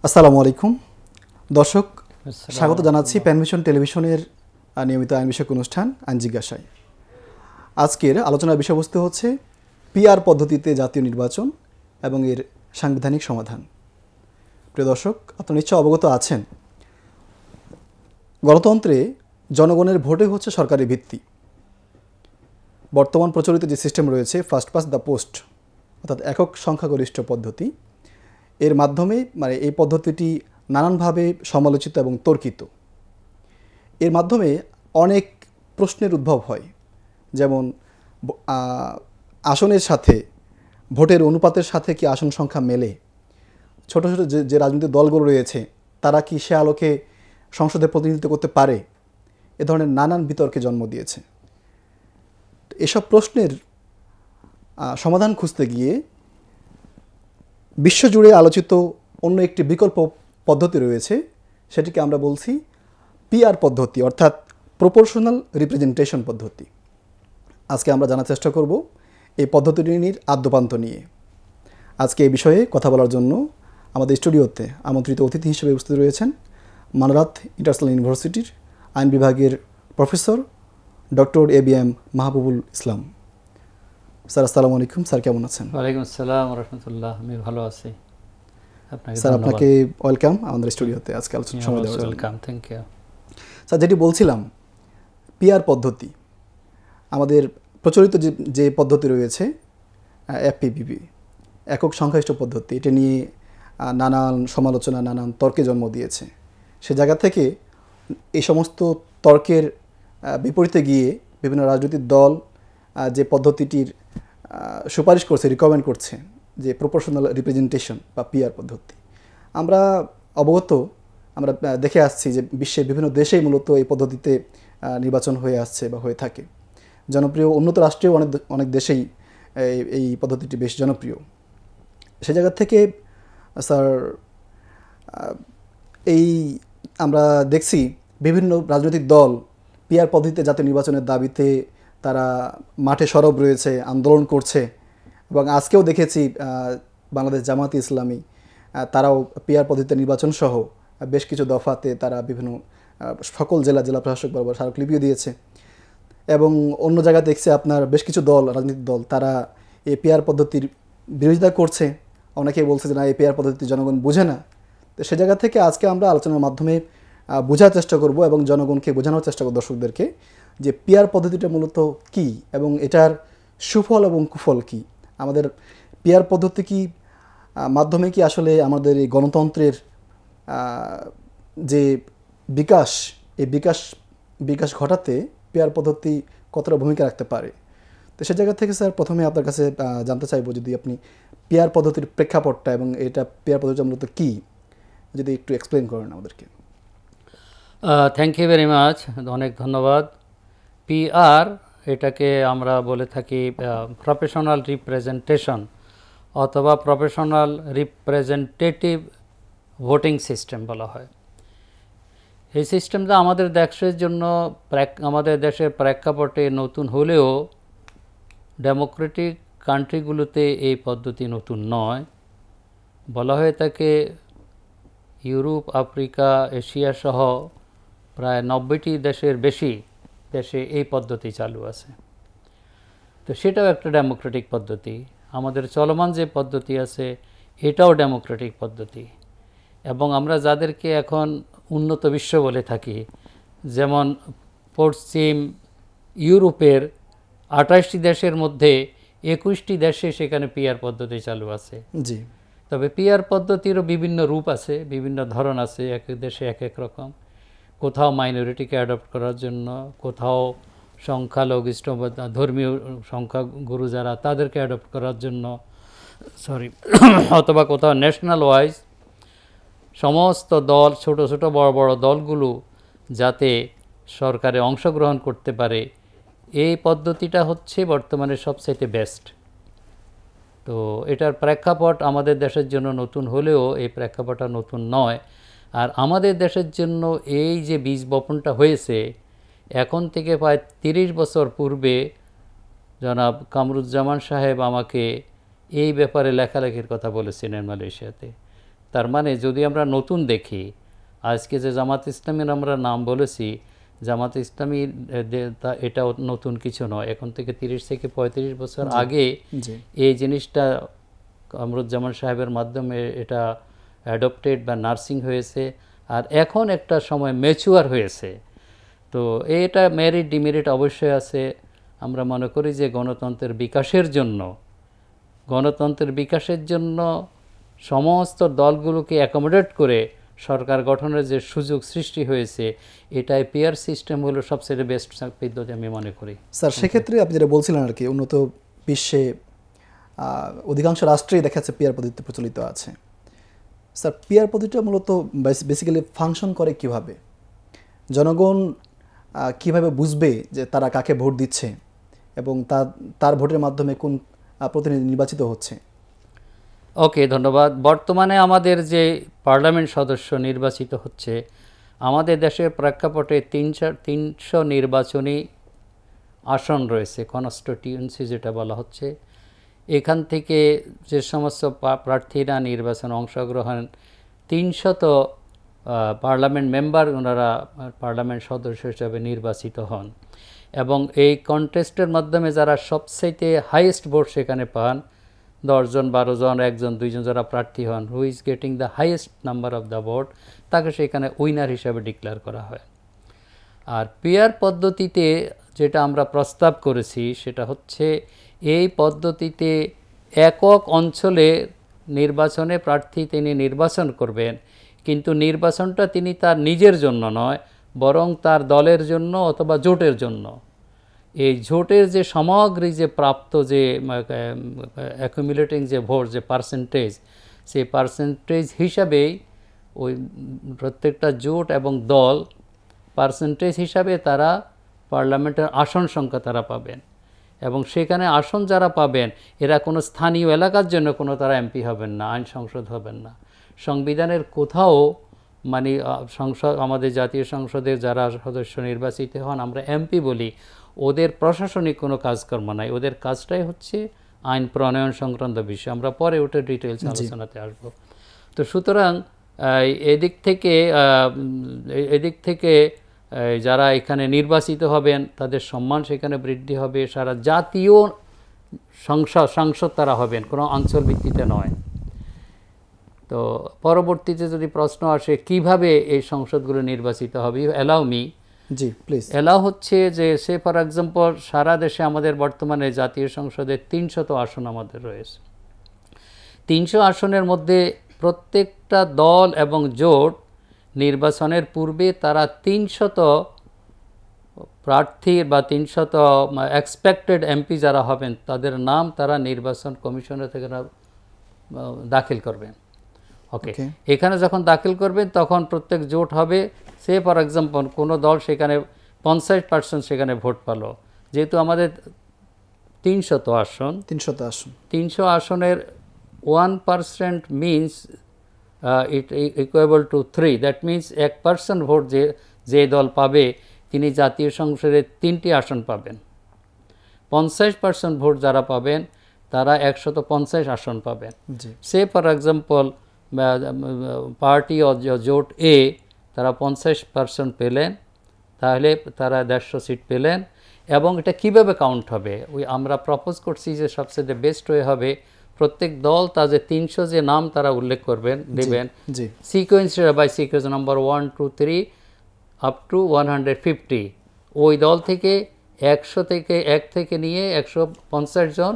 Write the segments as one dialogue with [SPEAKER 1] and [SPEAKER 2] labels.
[SPEAKER 1] আসসালামু আলাইকুম দর্শক, স্বাগত জানাচ্ছি প্যানভিশন টেলিভিশনের নিয়মিত আইন বিষয়ক অনুষ্ঠান আইন জিজ্ঞাসায়। আজকের আলোচনার বিষয়বস্তু হচ্ছে পিআর পদ্ধতিতে জাতীয় নির্বাচন এবং এর সাংবিধানিক সমাধান। প্রিয় দর্শক, আপনারা নিশ্চয় অবগত আছেন, গণতন্ত্রে জনগণের ভোটে হচ্ছে সরকারি ভিত্তি। বর্তমান প্রচলিত যে সিস্টেম রয়েছে ফার্স্ট পাস্ট দ্য পোস্ট, অর্থাৎ একক সংখ্যাগরিষ্ঠ পদ্ধতি, এর মাধ্যমে এই পদ্ধতিটি নানানভাবে সমালোচিত এবং তর্কিত। এর মাধ্যমে অনেক প্রশ্নের উদ্ভব হয়, যেমন আসনের সাথে ভোটের অনুপাতের সাথে কি আসন সংখ্যা মেলে, ছোট ছোট যে রাজনৈতিক দলগুলো রয়েছে তারা কি সে আলোকে সংসদে প্রতিনিধিত্ব করতে পারে, এ ধরনের নানান বিতর্কে জন্ম দিয়েছে। এসব প্রশ্নের সমাধান খুঁজতে গিয়ে বিশ্বজুড়ে আলোচিত অন্য একটি বিকল্প পদ্ধতি রয়েছে, সেটিকে আমরা বলছি পিআর পদ্ধতি, অর্থাৎ প্রপোর্শনাল রিপ্রেজেন্টেশন পদ্ধতি। আজকে আমরা জানার চেষ্টা করব এই পদ্ধতিটির আদ্যোপান্ত নিয়ে। আজকে এই বিষয়ে কথা বলার জন্য আমাদের স্টুডিওতে আমন্ত্রিত অতিথি হিসেবে উপস্থিত রয়েছেন মানরাত ইন্টারন্যাশনাল ইউনিভার্সিটির আইন বিভাগের প্রফেসর ডক্টর এবিএম মাহবুবুল ইসলাম। স্যার আসসালামু আলাইকুম। স্যার কেমন আছেন?
[SPEAKER 2] ওয়ালাইকুম আসসালাম রাহমাতুল্লাহ, আমি ভালো আছি।
[SPEAKER 1] স্যার আপনাকে ওয়েলকাম আমাদের স্টুডিওতে আজকে আলোচনা সময় দেওয়ার জন্য।
[SPEAKER 2] Welcome, thank you.
[SPEAKER 1] স্যার, যেটি বলছিলাম, পিআর পদ্ধতি আমাদের প্রচলিত যে পদ্ধতি রয়েছে এফপিপিবি, একক সংখ্যাগরিষ্ঠ পদ্ধতি, এটা নিয়ে নানান সমালোচনা, নানান তর্কে জন্ম দিয়েছে। সে জায়গা থেকে এই সমস্ত তর্কের বিপরীতে গিয়ে বিভিন্ন রাজনৈতিক দল যে পদ্ধতিটির সুপারিশ করছে, রিকমেন্ড করছে, যে প্রপোর্শনাল রিপ্রেজেন্টেশন বা পিআর পদ্ধতি, আমরা অবগত, আমরা দেখে আসছি যে বিশ্বের বিভিন্ন দেশেই মূলত এই পদ্ধতিতে নির্বাচন হয়ে আসছে বা হয়ে থাকে। জনপ্রিয় উন্নত রাষ্ট্রেও অনেক দেশেই এই পদ্ধতিটি বেশ জনপ্রিয়। সে জায়গা থেকে স্যার, এই আমরা দেখছি বিভিন্ন রাজনৈতিক দল পিআর পদ্ধতিতে জাতীয় নির্বাচনের দাবিতে তারা মাঠে সরব রয়েছে, আন্দোলন করছে, এবং আজকেও দেখেছি বাংলাদেশ জামায়াতে ইসলামী তারাও পিআর পদ্ধতিতে নির্বাচন সহ বেশ কিছু দফাতে তারা বিভিন্ন সকল জেলা প্রশাসক বরাবর স্মারকলিপিও দিয়েছে। এবং অন্য জায়গায় দেখছে আপনার বেশ কিছু দল, রাজনৈতিক দল, তারা এই পিআর পদ্ধতির বিরোধিতা করছে। অনেকে বলছে যে না, এই পিআর পদ্ধতি জনগণ বুঝে না। তো সে জায়গা থেকে আজকে আমরা আলোচনার মাধ্যমে বোঝার চেষ্টা করব এবং জনগণকে বোঝানোর চেষ্টা করব, দর্শকদেরকে, যে পিআর পদ্ধতিটা মূলত কী এবং এটার সুফল এবং কুফল কী। আমাদের পিআর পদ্ধতি কি মাধ্যমে কি আসলে আমাদের এই গণতন্ত্রের যে বিকাশ, এই বিকাশ ঘটাতে পিআর পদ্ধতি কতটা ভূমিকা রাখতে পারে। তো সে জায়গা থেকে স্যার, প্রথমে আপনার কাছে জানতে চাইব, যদি আপনি পিআর পদ্ধতির প্রেক্ষাপটটা এবং এটা পিআর পদ্ধতিটা মূলত কী যদি একটু এক্সপ্লেন করেন আমাদেরকে।
[SPEAKER 2] থ্যাংক ইউ ভেরি মাচ, অনেক ধন্যবাদ। পিআর, এটাকে আমরা বলে থাকি প্রফেশনাল রিপ্রেজেন্টেশন অথবা প্রফেশনাল রিপ্রেজেন্টেটিভ ভোটিং সিস্টেম বলা হয়। এই সিস্টেমটা আমাদের দেশের জন্য, আমাদের দেশের প্রেক্ষাপটে নতুন হলেও ডেমোক্রেটিক কান্ট্রিগুলোতে এই পদ্ধতি নতুন নয়। বলা হয়ে থাকে ইউরোপ, আফ্রিকা, এশিয়া সহ প্রায় 90টি দেশের বেশি দেশে এই পদ্ধতি চালু আছে। তো সেটাও একটা ডেমোক্রেটিক পদ্ধতি। আমাদের চলমান যে পদ্ধতি আছে এটাও ডেমোক্রেটিক পদ্ধতি। এবং আমরা যাদেরকে এখন উন্নত বিশ্ব বলে থাকি, যেমন পশ্চিম ইউরোপের 28টি দেশের মধ্যে 21টি দেশে সেখানে পিআর পদ্ধতি চালু আছে।
[SPEAKER 1] জি।
[SPEAKER 2] তবে পিআর পদ্ধতিরও বিভিন্ন রূপ আছে, বিভিন্ন ধরন আছে, এক এক দেশে এক এক রকম। কোথাও মাইনরিটিকে অ্যাডপ্ট করার জন্য, কোথাও সংখ্যালঘিষ্ঠ ধর্মীয় সংখ্যাগুরু যারা তাদেরকে অ্যাডপ্ট করার জন্য, অথবা কোথাও ন্যাশনাল ওয়াইজ সমস্ত দল, ছোট ছোট বড় বড় দলগুলো যাতে সরকারে অংশগ্রহণ করতে পারে, এই পদ্ধতিটা হচ্ছে বর্তমানে সবচাইতে বেস্ট। তো এটার প্রেক্ষাপট আমাদের দেশের জন্য নতুন হলেও এই প্রেক্ষাপটটা নতুন নয়। আর আমাদের দেশের জন্য এই যে বীজ বপনটা হয়েছে, এখন থেকে প্রায় 30 বছর পূর্বে জনাব কামরুজ্জামান সাহেব আমাকে এই ব্যাপারে লেখালেখির কথা বলেছিলেন মালয়েশিয়াতে। তার মানে যদি আমরা নতুন দেখি, আজকে যে জামাত ইসলামীর আমরা নাম বলেছি, জামাত ইসলামী এটা নতুন কিছু নয়। এখন থেকে 30 থেকে 35 বছর আগে এই জিনিসটা কামরুজ্জামান সাহেবের মাধ্যমে এটা অ্যাডপ্টেড বা নার্সিং হয়েছে, আর এখন একটা সময় ম্যাচুয়ার হয়েছে। তো এটা মেরিট ডিমেরিট অবশ্যই আছে। আমরা মনে করি যে গণতন্ত্রের বিকাশের জন্য সমস্ত দলগুলোকে অ্যাকোমোডেট করে সরকার গঠনের যে সুযোগ সৃষ্টি হয়েছে, এটাই পিয়ার সিস্টেম হলো সবচেয়ে বেস্ট পদ্ধতি আমি মনে করি।
[SPEAKER 1] স্যার, সেক্ষেত্রে আপনি যেটা বলছিলেন আর কি, উন্নত বিশ্বে অধিকাংশ রাষ্ট্রেই দেখা যাচ্ছে পিয়ার পদ্ধতি প্রচলিত আছে। স্যার, পিয়ার পদ্ধতিটা মূলত বেসিক্যালি ফাংশন করে কিভাবে? জনগণ কিভাবে বুঝবে যে তারা কাকে ভোট দিচ্ছে এবং তার ভোটের মাধ্যমে কোন প্রতিনিধি নির্বাচিত হচ্ছে?
[SPEAKER 2] ওকে, ধন্যবাদ। বর্তমানে আমাদের যে পার্লামেন্ট সদস্য নির্বাচিত হচ্ছে, আমাদের দেশের প্রেক্ষাপটে 300 নির্বাচনী আসন রয়েছে, কনস্টিটিউয়েন্সি যেটা বলা হচ্ছে। এখান থেকে যে সমস্ত প্রার্থীরা নির্বাচনে অংশগ্রহণ, 300 পার্লামেন্ট মেম্বার ওনারা পার্লামেন্ট সদস্য হিসাবে নির্বাচিত হন, এবং এই কন্টেস্টের মাধ্যমে যারা সবচাইতে হাইয়েস্ট ভোট সেখানে পান, 10 জন 12 জন 1 জন 2 জন যারা প্রার্থী হন, who is getting the highest number of the vote, তাকে সেখানে উইনার হিসাবে ডিক্লেয়ার করা হয়। আর পিয়ার পদ্ধতিতে যেটা আমরা প্রস্তাব করেছি সেটা হচ্ছে, এই পদ্ধতিতে একক অঞ্চলে নির্বাচনে প্রার্থী তিনি নির্বাচন করবেন, কিন্তু নির্বাচনটা তিনি তার নিজের জন্য নয়, বরং তার দলের জন্য অথবা জোটের জন্য। এই জোটের যে সামগ্রিক যে প্রাপ্ত যে অ্যাকুমুলেটিং যে ভোট, যে পার্সেন্টেজ, সেই পার্সেন্টেজ হিসাবেই ওই প্রত্যেকটা জোট এবং দল পার্সেন্টেজ হিসাবে তারা পার্লামেন্টের আসন সংখ্যা তারা পাবেন, এবং সেখানে আসন যারা পাবেন এরা কোনো স্থানীয় এলাকার জন্য কোনো তারা এমপি হবেন না, আইন সংসদ হবেন না। সংবিধানের কোথাও মানে আমাদের জাতীয় সংসদের যারা সদস্য নির্বাচিত হন, আমরা এমপি বলি, ওদের প্রশাসনিক কোনো কাজকর্ম নাই, ওদের কাজটাই হচ্ছে আইন প্রণয়ন সংক্রান্ত বিষয়। আমরা পরে ওটা ডিটেলস আলোচনাতে আসব। তো সুতরাং এদিক থেকে যারা এখানে নির্বাচিত হবেন তাদের সম্মান সেখানে বৃদ্ধি হবে, সারা জাতীয় সংসদ তারা হবেন, কোনো অঞ্চল ভিত্তিতে নয়। তো পরবর্তীতে যদি প্রশ্ন আসে কিভাবে এই সংসদগুলো নির্বাচিত হবে,
[SPEAKER 1] জি প্লিজ।
[SPEAKER 2] এলাও হচ্ছে যে সে ফর এক্সাম্পল সারা দেশে আমাদের বর্তমানে জাতীয় সংসদে 300 আসন আমাদের রয়েছে। 300 আসনের মধ্যে প্রত্যেকটা দল এবং জোট নির্বাচনের পূর্বে তারা 300 প্রার্থী বা 300 এক্সপেক্টেড এমপি যারা হবেন তাদের নাম তারা নির্বাচন কমিশনের থেকে দাখিল করবেন। ওকে, এখানে যখন দাখিল করবেন তখন প্রত্যেক জোট হবে, সে ফর এক্সাম্পল কোনো দল সেখানে 50% সেখানে ভোট পেল, যেহেতু আমাদের 300 আসন, 300 আসনের 1% means it equable to 3, that means 1% vote যে দল পাবে তিনি জাতীয় সংসদে 3টি আসন পাবেন। 50% ভোট যারা পাবেন তারা 150 আসন পাবেন। সে ফর এক্সাম্পল পার্টি ও জোট এ তারা 50% পেলেন, তাহলে তারা 150 সিট পেলেন। এবং এটা কিভাবে কাউন্ট হবে, আমরা প্রপোজ করছি যে সবচেয়ে বেস্ট ওয়ে হবে প্রত্যেক দল তাদের 300 যে নাম তারা উল্লেখ করবেন দেবেন, sequence by sequence number 1 2 3 up to 150। ওই দল থেকে 1 থেকে নিয়ে 150 জন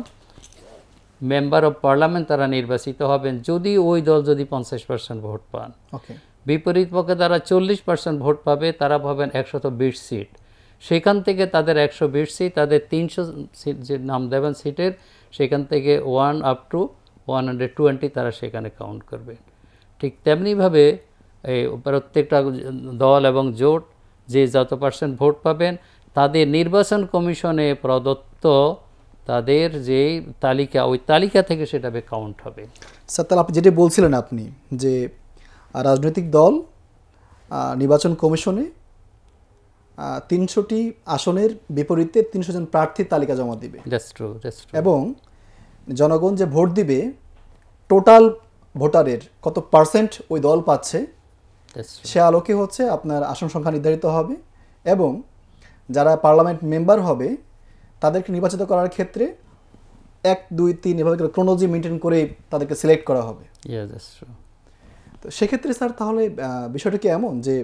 [SPEAKER 2] মেম্বার অফ পার্লামেন্ট তারা নির্বাচিত হবেন, যদি ওই দল যদি 50% ভোট পান। বিপরীত পক্ষে তারা 40% ভোট পাবে, তারা পাবেন 120 সিট। সেখান থেকে তাদের 120 সিট, তাদের 300 সিট যে নাম দেবেন সিটের, সেখান থেকে 1 আপ টু 120 তারা সেখানে কাউন্ট করবে। ঠিক তেমনিভাবে এই প্রত্যেকটা দল এবং জোট যে যত পার্সেন্ট ভোট পাবেন তাদের নির্বাচন কমিশনে প্রদত্ত তাদের যে তালিকা, ওই তালিকা থেকে সেটা কাউন্ট হবে।
[SPEAKER 1] স্যার, তাহলে আপনি যেটা বলছিলেন আপনি যে রাজনৈতিক দল নির্বাচন কমিশনে 300টি আসনের বিপরীতে 300 জন প্রার্থীর তালিকা জমা দিবে, এবং জনগণ যে ভোট দিবে টোটাল ভোটারের কত পার্সেন্ট ওই দল পাচ্ছে
[SPEAKER 2] That's true.
[SPEAKER 1] সে আলোকে হচ্ছে আপনার আসন সংখ্যা নির্ধারিত হবে এবং যারা পার্লামেন্ট মেম্বার হবে তাদেরকে নির্বাচিত করার ক্ষেত্রে 1 2 3 এভাবে করে ক্রোনোলজি মেনটেন করে তাদেরকে সিলেক্ট করা হবে।
[SPEAKER 2] Yeah, that's true.
[SPEAKER 1] তো সেক্ষেত্রে স্যার তাহলে বিষয়টা কি এমন যে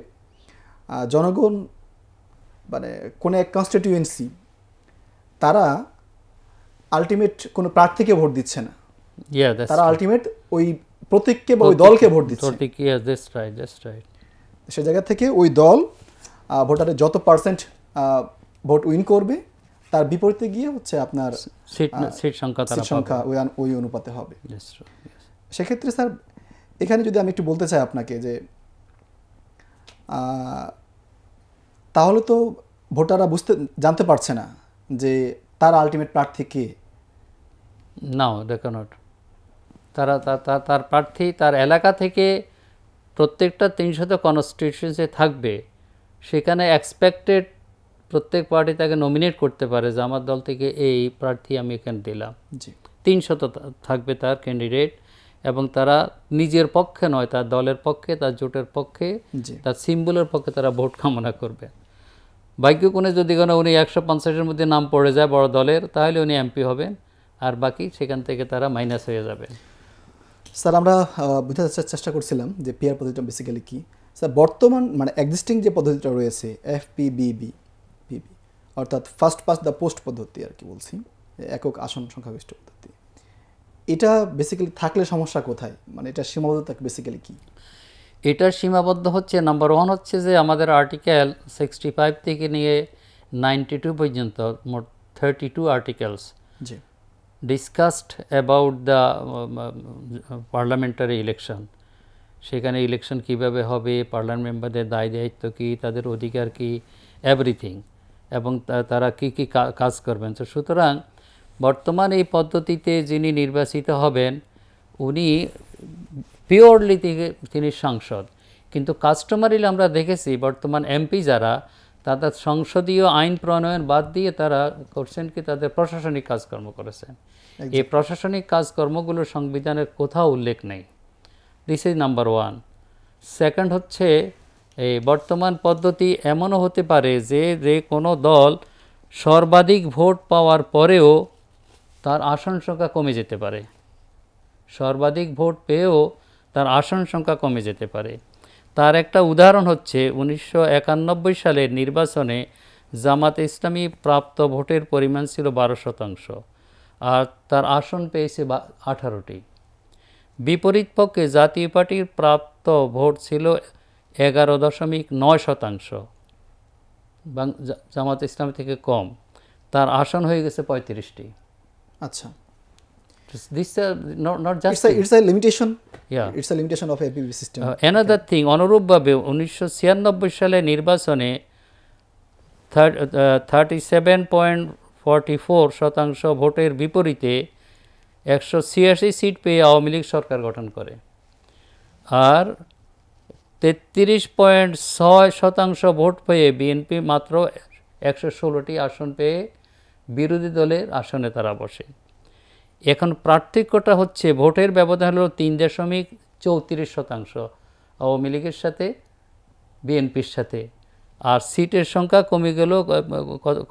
[SPEAKER 1] জনগণ মানে কোনো এক কনস্টিটিউয়েন্সি তারা আলটিমেট কোনো প্রার্থীকে ভোট দিচ্ছে না,
[SPEAKER 2] Yeah, that's
[SPEAKER 1] তারা
[SPEAKER 2] true.
[SPEAKER 1] আলটিমেট ওই প্রতীককে বা ওই দলকে ভোট দিচ্ছে।
[SPEAKER 2] Protik, yeah, that's right, that's right.
[SPEAKER 1] সে জায়গা থেকে ওই দল ভোটারের যত পার্সেন্ট ভোট উইন করবে তার বিপরীতে গিয়ে হচ্ছে আপনার
[SPEAKER 2] সিট সংখ্যা তারা
[SPEAKER 1] সিট সংখ্যা ওই অনুপাতে হবে।
[SPEAKER 2] পাবে। That's true, yes.
[SPEAKER 1] সেক্ষেত্রে স্যার এখানে যদি আমি একটু বলতে চাই আপনাকে যে তাহলে তো ভোটাররা জানতে পারছে না যে তার আলটিমেট প্রার্থী কে।
[SPEAKER 2] No, they cannot. তার প্রার্থী তার এলাকা থেকে প্রত্যেকটা 300 কনস্টিটিউয়েন্সি থাকবে, সেখানে এক্সপেক্টেড প্রত্যেক পার্টি তাকে নমিনেট করতে পারে যে আমার দল থেকে এই প্রার্থী আমি এখানে দিলাম।
[SPEAKER 1] জি
[SPEAKER 2] 300 থাকবে তার ক্যান্ডিডেট, এবং তারা নিজের পক্ষে নয়, তার দলের পক্ষে, তার জোটের পক্ষে,
[SPEAKER 1] জি
[SPEAKER 2] তার সিম্বলের পক্ষে তারা ভোট কামনা করবে। ভাগ্যক্রমে যদি কোনো উনি 150-এর মধ্যে নাম পড়ে যায় বড় দলের, তাহলে উনি এমপি হবেন, আর বাকি সেখান থেকে তারা মাইনাস হয়ে যাবে।
[SPEAKER 1] স্যার আমরা বোঝার চেষ্টা করছিলাম যে পিআর পদ্ধতিটা বেসিক্যালি কি। স্যার বর্তমান মানে এক্সিস্টিং যে পদ্ধতিটা রয়েছে এফপিবিবি অর্থাৎ ফার্স্ট পাস্ট দ্য পোস্ট পদ্ধতি আর কি বলছি, একক আসন সংখ্যাগরিষ্ঠ পদ্ধতি, এটা বেসিক্যালি থাকলে সমস্যা কোথায়, মানে এটা সীমাবদ্ধতা বেসিক্যালি কি?
[SPEAKER 2] এটার সীমাবদ্ধ হচ্ছে নাম্বার 1 হচ্ছে যে আমাদের আর্টিকেল 65 থেকে নিয়ে 92 পর্যন্ত মোট 32 articles
[SPEAKER 1] G
[SPEAKER 2] discussed about the parliamentary election. সেখানে ইলেকশন কিভাবে হবে, পার্লামেন্ট মেম্বারদের দায় দায়িত্ব কী, তাদের অধিকার কী, এভরিথিং, এবং তারা কী কী কাজ করবেন। তো সুতরাং বর্তমান এই পদ্ধতিতে যিনি নির্বাচিত হবেন উনি পিওরলি তিনি সাংসদ, কিন্তু কাস্টমারিলি আমরা দেখেছি বর্তমান এমপি যারা তাদের সংসদীয় আইন প্রণয়ন বাদ দিয়ে তারা করছেন কি তাদের প্রশাসনিক কাজকর্ম করেছেন। এই প্রশাসনিক কাজকর্মগুলো সংবিধানের কোথাও উল্লেখ নেই। This is number 1। সেকেন্ড হচ্ছে এই বর্তমান পদ্ধতি এমনও হতে পারে যে কোনো দল সর্বাধিক ভোট পাওয়ার পরেও তার আসন সংখ্যা কমে যেতে পারে, সর্বাধিক ভোট পেয়েও তার আসন সংখ্যা কমে যেতে পারে। তার একটা উদাহরণ হচ্ছে 1991 সালের নির্বাচনে জামাতে ইসলামী প্রাপ্ত ভোটের পরিমাণ ছিল 12%, আর তার আসন পেয়েছে 18টি। বিপরীত পক্ষে জাতীয় পার্টির প্রাপ্ত ভোট ছিল 11.9%, জামাত ইসলামী থেকে কম, তার আসন হয়ে গেছে 35টি।
[SPEAKER 1] আচ্ছা,
[SPEAKER 2] This not just
[SPEAKER 1] it's a limitation.
[SPEAKER 2] Yeah.
[SPEAKER 1] It's a limitation of APB system.
[SPEAKER 2] Another thing, অনুরূপভাবে 1996 সালে নির্বাচনে 37.44% ভোটের বিপরীতে 186 সিট পেয়ে আওয়ামী লীগ সরকার গঠন করে, আর 33.6% ভোট পেয়ে বিএনপি মাত্র 116টি আসন পেয়ে বিরোধী দলের আসনে তারা বসে। এখন পার্থক্যটা হচ্ছে ভোটের ব্যবধান হলো 3.34% আওয়ামী লীগের সাথে বিএনপির সাথে, আর সিটের সংখ্যা কমে গেল,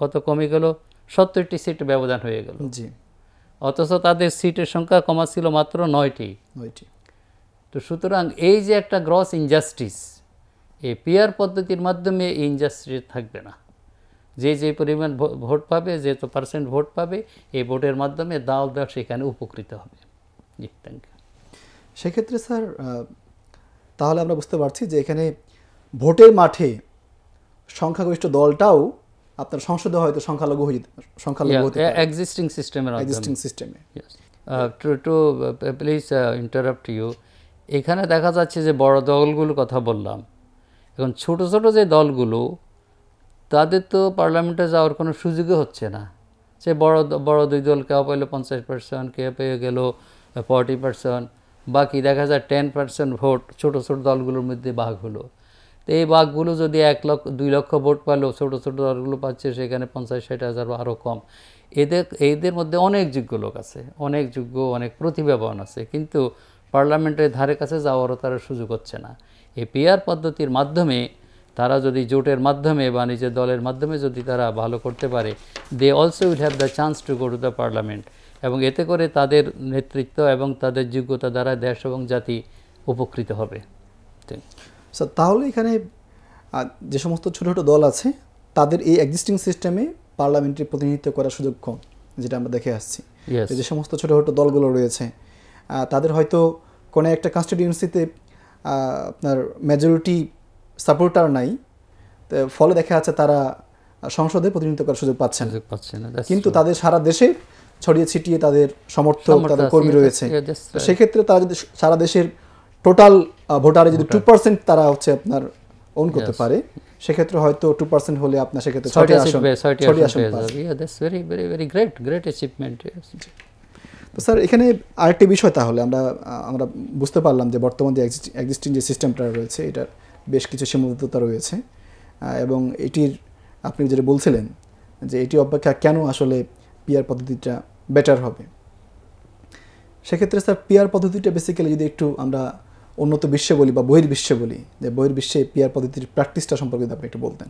[SPEAKER 2] কত কমে গেল, 70টি সিট ব্যবধান হয়ে গেল।
[SPEAKER 1] জি,
[SPEAKER 2] অথচ তাদের সিটের সংখ্যা কমা ছিল মাত্র 9টি। তো সুতরাং এই যে একটা গ্রস ইনজাস্টিস, এই পিআর পদ্ধতির মাধ্যমে এই ইনজাস্টিস থাকবে না। যে পরিমাণ ভোট পাবে, যে তো পার্সেন্ট ভোট পাবে, এই ভোটের মাধ্যমে দাও সেখানে উপকৃত হবে। জি, থ্যাংক ইউ।
[SPEAKER 1] সেক্ষেত্রে স্যার তাহলে আমরা বুঝতে পারছি যে এখানে ভোটের মাঠে সংখ্যাগরিষ্ঠ দলটাও আপনার সংসদে হয়তো সংখ্যালঘু হতে পারে
[SPEAKER 2] এক্সিস্টিং
[SPEAKER 1] সিস্টেমে।
[SPEAKER 2] টু প্লিজ ইন্টারাপ্ট ইউ, এখানে দেখা যাচ্ছে যে বড় দলগুলোর কথা বললাম, এখন ছোট ছোট যে দলগুলো তাদের তো পার্লামেন্টে যাওয়ার কোনো সুযোগই হচ্ছে না। সে বড় দুই দল কেউ পেলো 50%, কেউ পেয়ে গেল 40%, বাকি দেখা যায় 10% ভোট ছোট ছোট দলগুলোর মধ্যে ভাগ হলো। তো এই ভাগগুলো যদি 1-2 লক্ষ ভোট পেলো, ছোট ছোট দলগুলো পাচ্ছে সেখানে 50-60 হাজার বা আরও কম। এদের মধ্যে অনেক যোগ্য লোক আছে, অনেক যোগ্য, অনেক প্রতিভাবান আছে, কিন্তু পার্লামেন্টের ধারে কাছে যাওয়ারও তারা সুযোগ হচ্ছে না। এই পিআর পদ্ধতির মাধ্যমে তারা যদি জোটের মাধ্যমে বা নিজের দলের মাধ্যমে যদি তারা ভালো করতে পারে, they also will have the chance to go to the parliament, এবং এতে করে তাদের নেতৃত্ব এবং তাদের যোগ্যতা দ্বারা দেশ এবং জাতি উপকৃত হবে।
[SPEAKER 1] স্যার, তাহলে এখানে যে সমস্ত ছোটো ছোটো দল আছে তাদের এই এক্সিস্টিং সিস্টেমে পার্লামেন্টারি প্রতিনিধিত্ব করার সুযোগ কম, যেটা আমরা দেখে আসছি। যে সমস্ত ছোটো ছোটো দলগুলো রয়েছে তাদের হয়তো কোনো একটা কনস্টিটিউয়েন্সিতে আপনার মেজরিটি সাপোর্টার নাই, ফলে দেখা যাচ্ছে তারা সংসদে প্রতিনিধিত্ব করার সুযোগ পাচ্ছে না, কিন্তু তাদের সারা দেশে ছড়িয়ে ছিটিয়ে তাদের সমর্থক, তাদের কর্মী রয়েছে। সেক্ষেত্রে তারা যদি সারা দেশের টোটাল ভোটারে যদি 2% তারা হচ্ছে আপনার ওন করতে পারে, সেক্ষেত্রে হয়তো 2% হলে আপনার সেক্ষেত্রে 6টি আসন পাবে। তো স্যার, এখানে আরেকটি বিষয়, তাহলে আমরা বুঝতে পারলাম যে বর্তমান যে এক্সিস্টিং যে সিস্টেমটা রয়েছে এটার বেশ কিছু সীমাবদ্ধতা রয়েছে, এবং এটির আপনি যেটা বলছিলেন যে এটি অপেক্ষা কেন আসলে পিআর পদ্ধতিটা বেটার হবে। সেক্ষেত্রে স্যার, পিআর পদ্ধতিটা বেসিক্যালি যদি একটু আমরা উন্নত বিশ্বে বলি বা বহির্বিশ্বে বলি, যে বহির্বিশ্বে পিআর পদ্ধতির প্র্যাকটিসটা সম্পর্কে আপনি একটু বলতেন।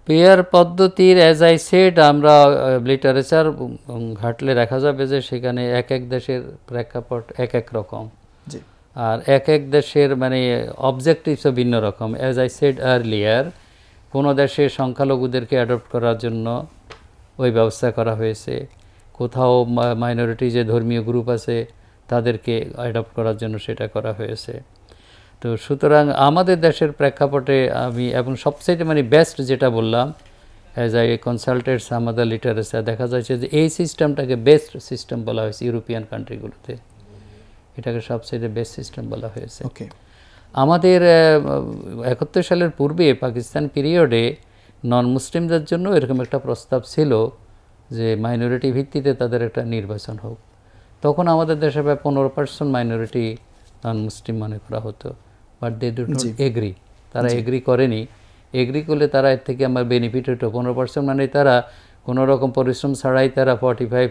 [SPEAKER 2] পিআর পদ্ধতির অ্যাজ আই সেড, আমরা লিটারেচার ঘাটলে দেখা যাবে যে সেখানে এক এক দেশের প্রেক্ষাপট এক এক রকম, আর এক এক দেশের মানে অবজেক্টিভসও ভিন্ন রকম। অ্যাজ আই সেড আর্লিয়ার, কোনো দেশে সংখ্যালঘুদেরকে অ্যাডপ্ট করার জন্য ওই ব্যবস্থা করা হয়েছে, কোথাও মাইনরিটি যে ধর্মীয় গ্রুপ আছে তাদেরকে অ্যাডপ্ট করার জন্য সেটা করা হয়েছে। তো সুতরাং আমাদের দেশের প্রেক্ষাপটে আমি এবং সবচেয়ে মানে বেস্ট যেটা বললাম, অ্যাজ আই কনসাল্টেড আমাদের লিটারেচার, দেখা যাচ্ছে যে এই সিস্টেমটাকে বেস্ট সিস্টেম বলা হয়েছে ইউরোপিয়ান কান্ট্রিগুলোতে, এটাকে সবচেয়ে বেস্ট সিস্টেম বলা হয়েছে। আমাদের 71 সালের পূর্বে পাকিস্তান পিরিয়ডে নন মুসলিমদের জন্য এরকম একটা প্রস্তাব ছিল যে মাইনরিটি ভিত্তিতে তাদের একটা নির্বাচন হোক। তখন আমাদের দেশে প্রায় 15% মাইনরিটি নন মুসলিম মনে করা হতো, but they do not agree, তারা এগ্রি করেনি। এগ্রি করলে তারা এর থেকে আমার বেনিফিট হতো। 15% মানে তারা কোনো রকম পরিশ্রম ছাড়াই তারা 45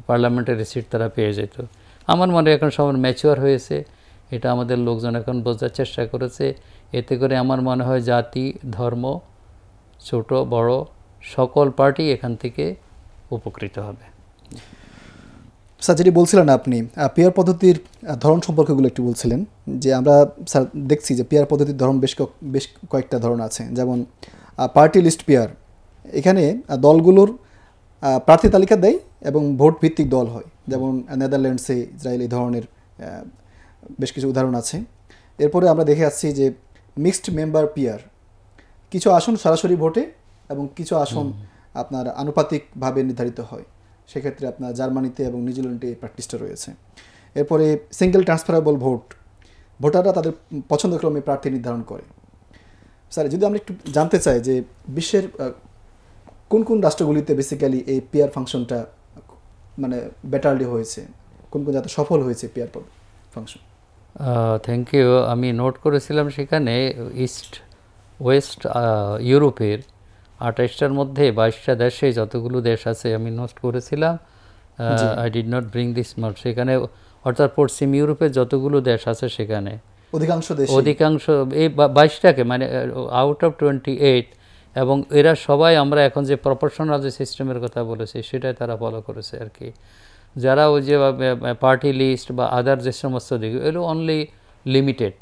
[SPEAKER 2] পার্লামেন্টারি সিট তারা পেয়ে যেত। আমার মনে এখন সবার ম্যাচিওর হয়েছে, এটা আমাদের লোকজন এখন বোঝার চেষ্টা করেছে। এতে করে আমার মনে হয় জাতি, ধর্ম, ছোট বড় সকল পার্টি এখান থেকে উপকৃত হবে।
[SPEAKER 1] স্যার, যেটি বলছিলেন আপনি পিআর পদ্ধতির ধরন সম্পর্কেগুলো একটু বলছিলেন, যে আমরা স্যার দেখছি যে পিআর পদ্ধতির ধরন বেশ কয়েকটা ধরন আছে, যেমন পার্টি লিস্ট পিআর। এখানে দলগুলোর প্রার্থী তালিকা দেয় এবং ভোট ভিত্তিক দল হয়, যেমন নেদারল্যান্ডসে, ইসরায়েল, এই ধরনের বেশ কিছু উদাহরণ আছে। এরপরে আমরা দেখে আসছি যে মিক্সড মেম্বার পিআর, কিছু আসন সরাসরি ভোটে এবং কিছু আসন আপনার আনুপাতিকভাবে নির্ধারিত হয়, সেক্ষেত্রে আপনার জার্মানিতে এবং নিউজিল্যান্ডে এই প্র্যাকটিসটা রয়েছে। এরপরে সিঙ্গেল ট্রান্সফারেবল ভোট, ভোটাররা তাদের পছন্দক্রমে প্রার্থী নির্ধারণ করে। স্যার, যদি আমরা একটু জানতে চাই যে বিশ্বের কোন কোন রাষ্ট্রগুলিতে বেসিক্যালি এই পিআর ফাংশনটা মানে বেটারলি হয়েছে, কোন কোন জায়গাতে সফল হয়েছে পিআর ফাংশন?
[SPEAKER 2] Thank you. আমি নোট করেছিলাম সেখানে ইস্ট ওয়েস্ট ইউরোপের 28টার মধ্যে 22টা দেশে যতগুলো দেশ আছে আমি নোট করেছিলাম। I did not bring this note. সেখানে অর্থাৎ পশ্চিম ইউরোপের যতগুলো দেশ আছে সেখানে অধিকাংশ এই 22টাকে মানে আউট অফ 28, এবং এরা সবাই আমরা এখন যে প্রপোর্শনাল যে সিস্টেমের কথা বলেছি সেটাই তারা ফলো করেছে আর কি। যারা ওই যে পার্টি লিস্ট বা আদার যে সমস্ত দিক, এগুলো অনলি লিমিটেড,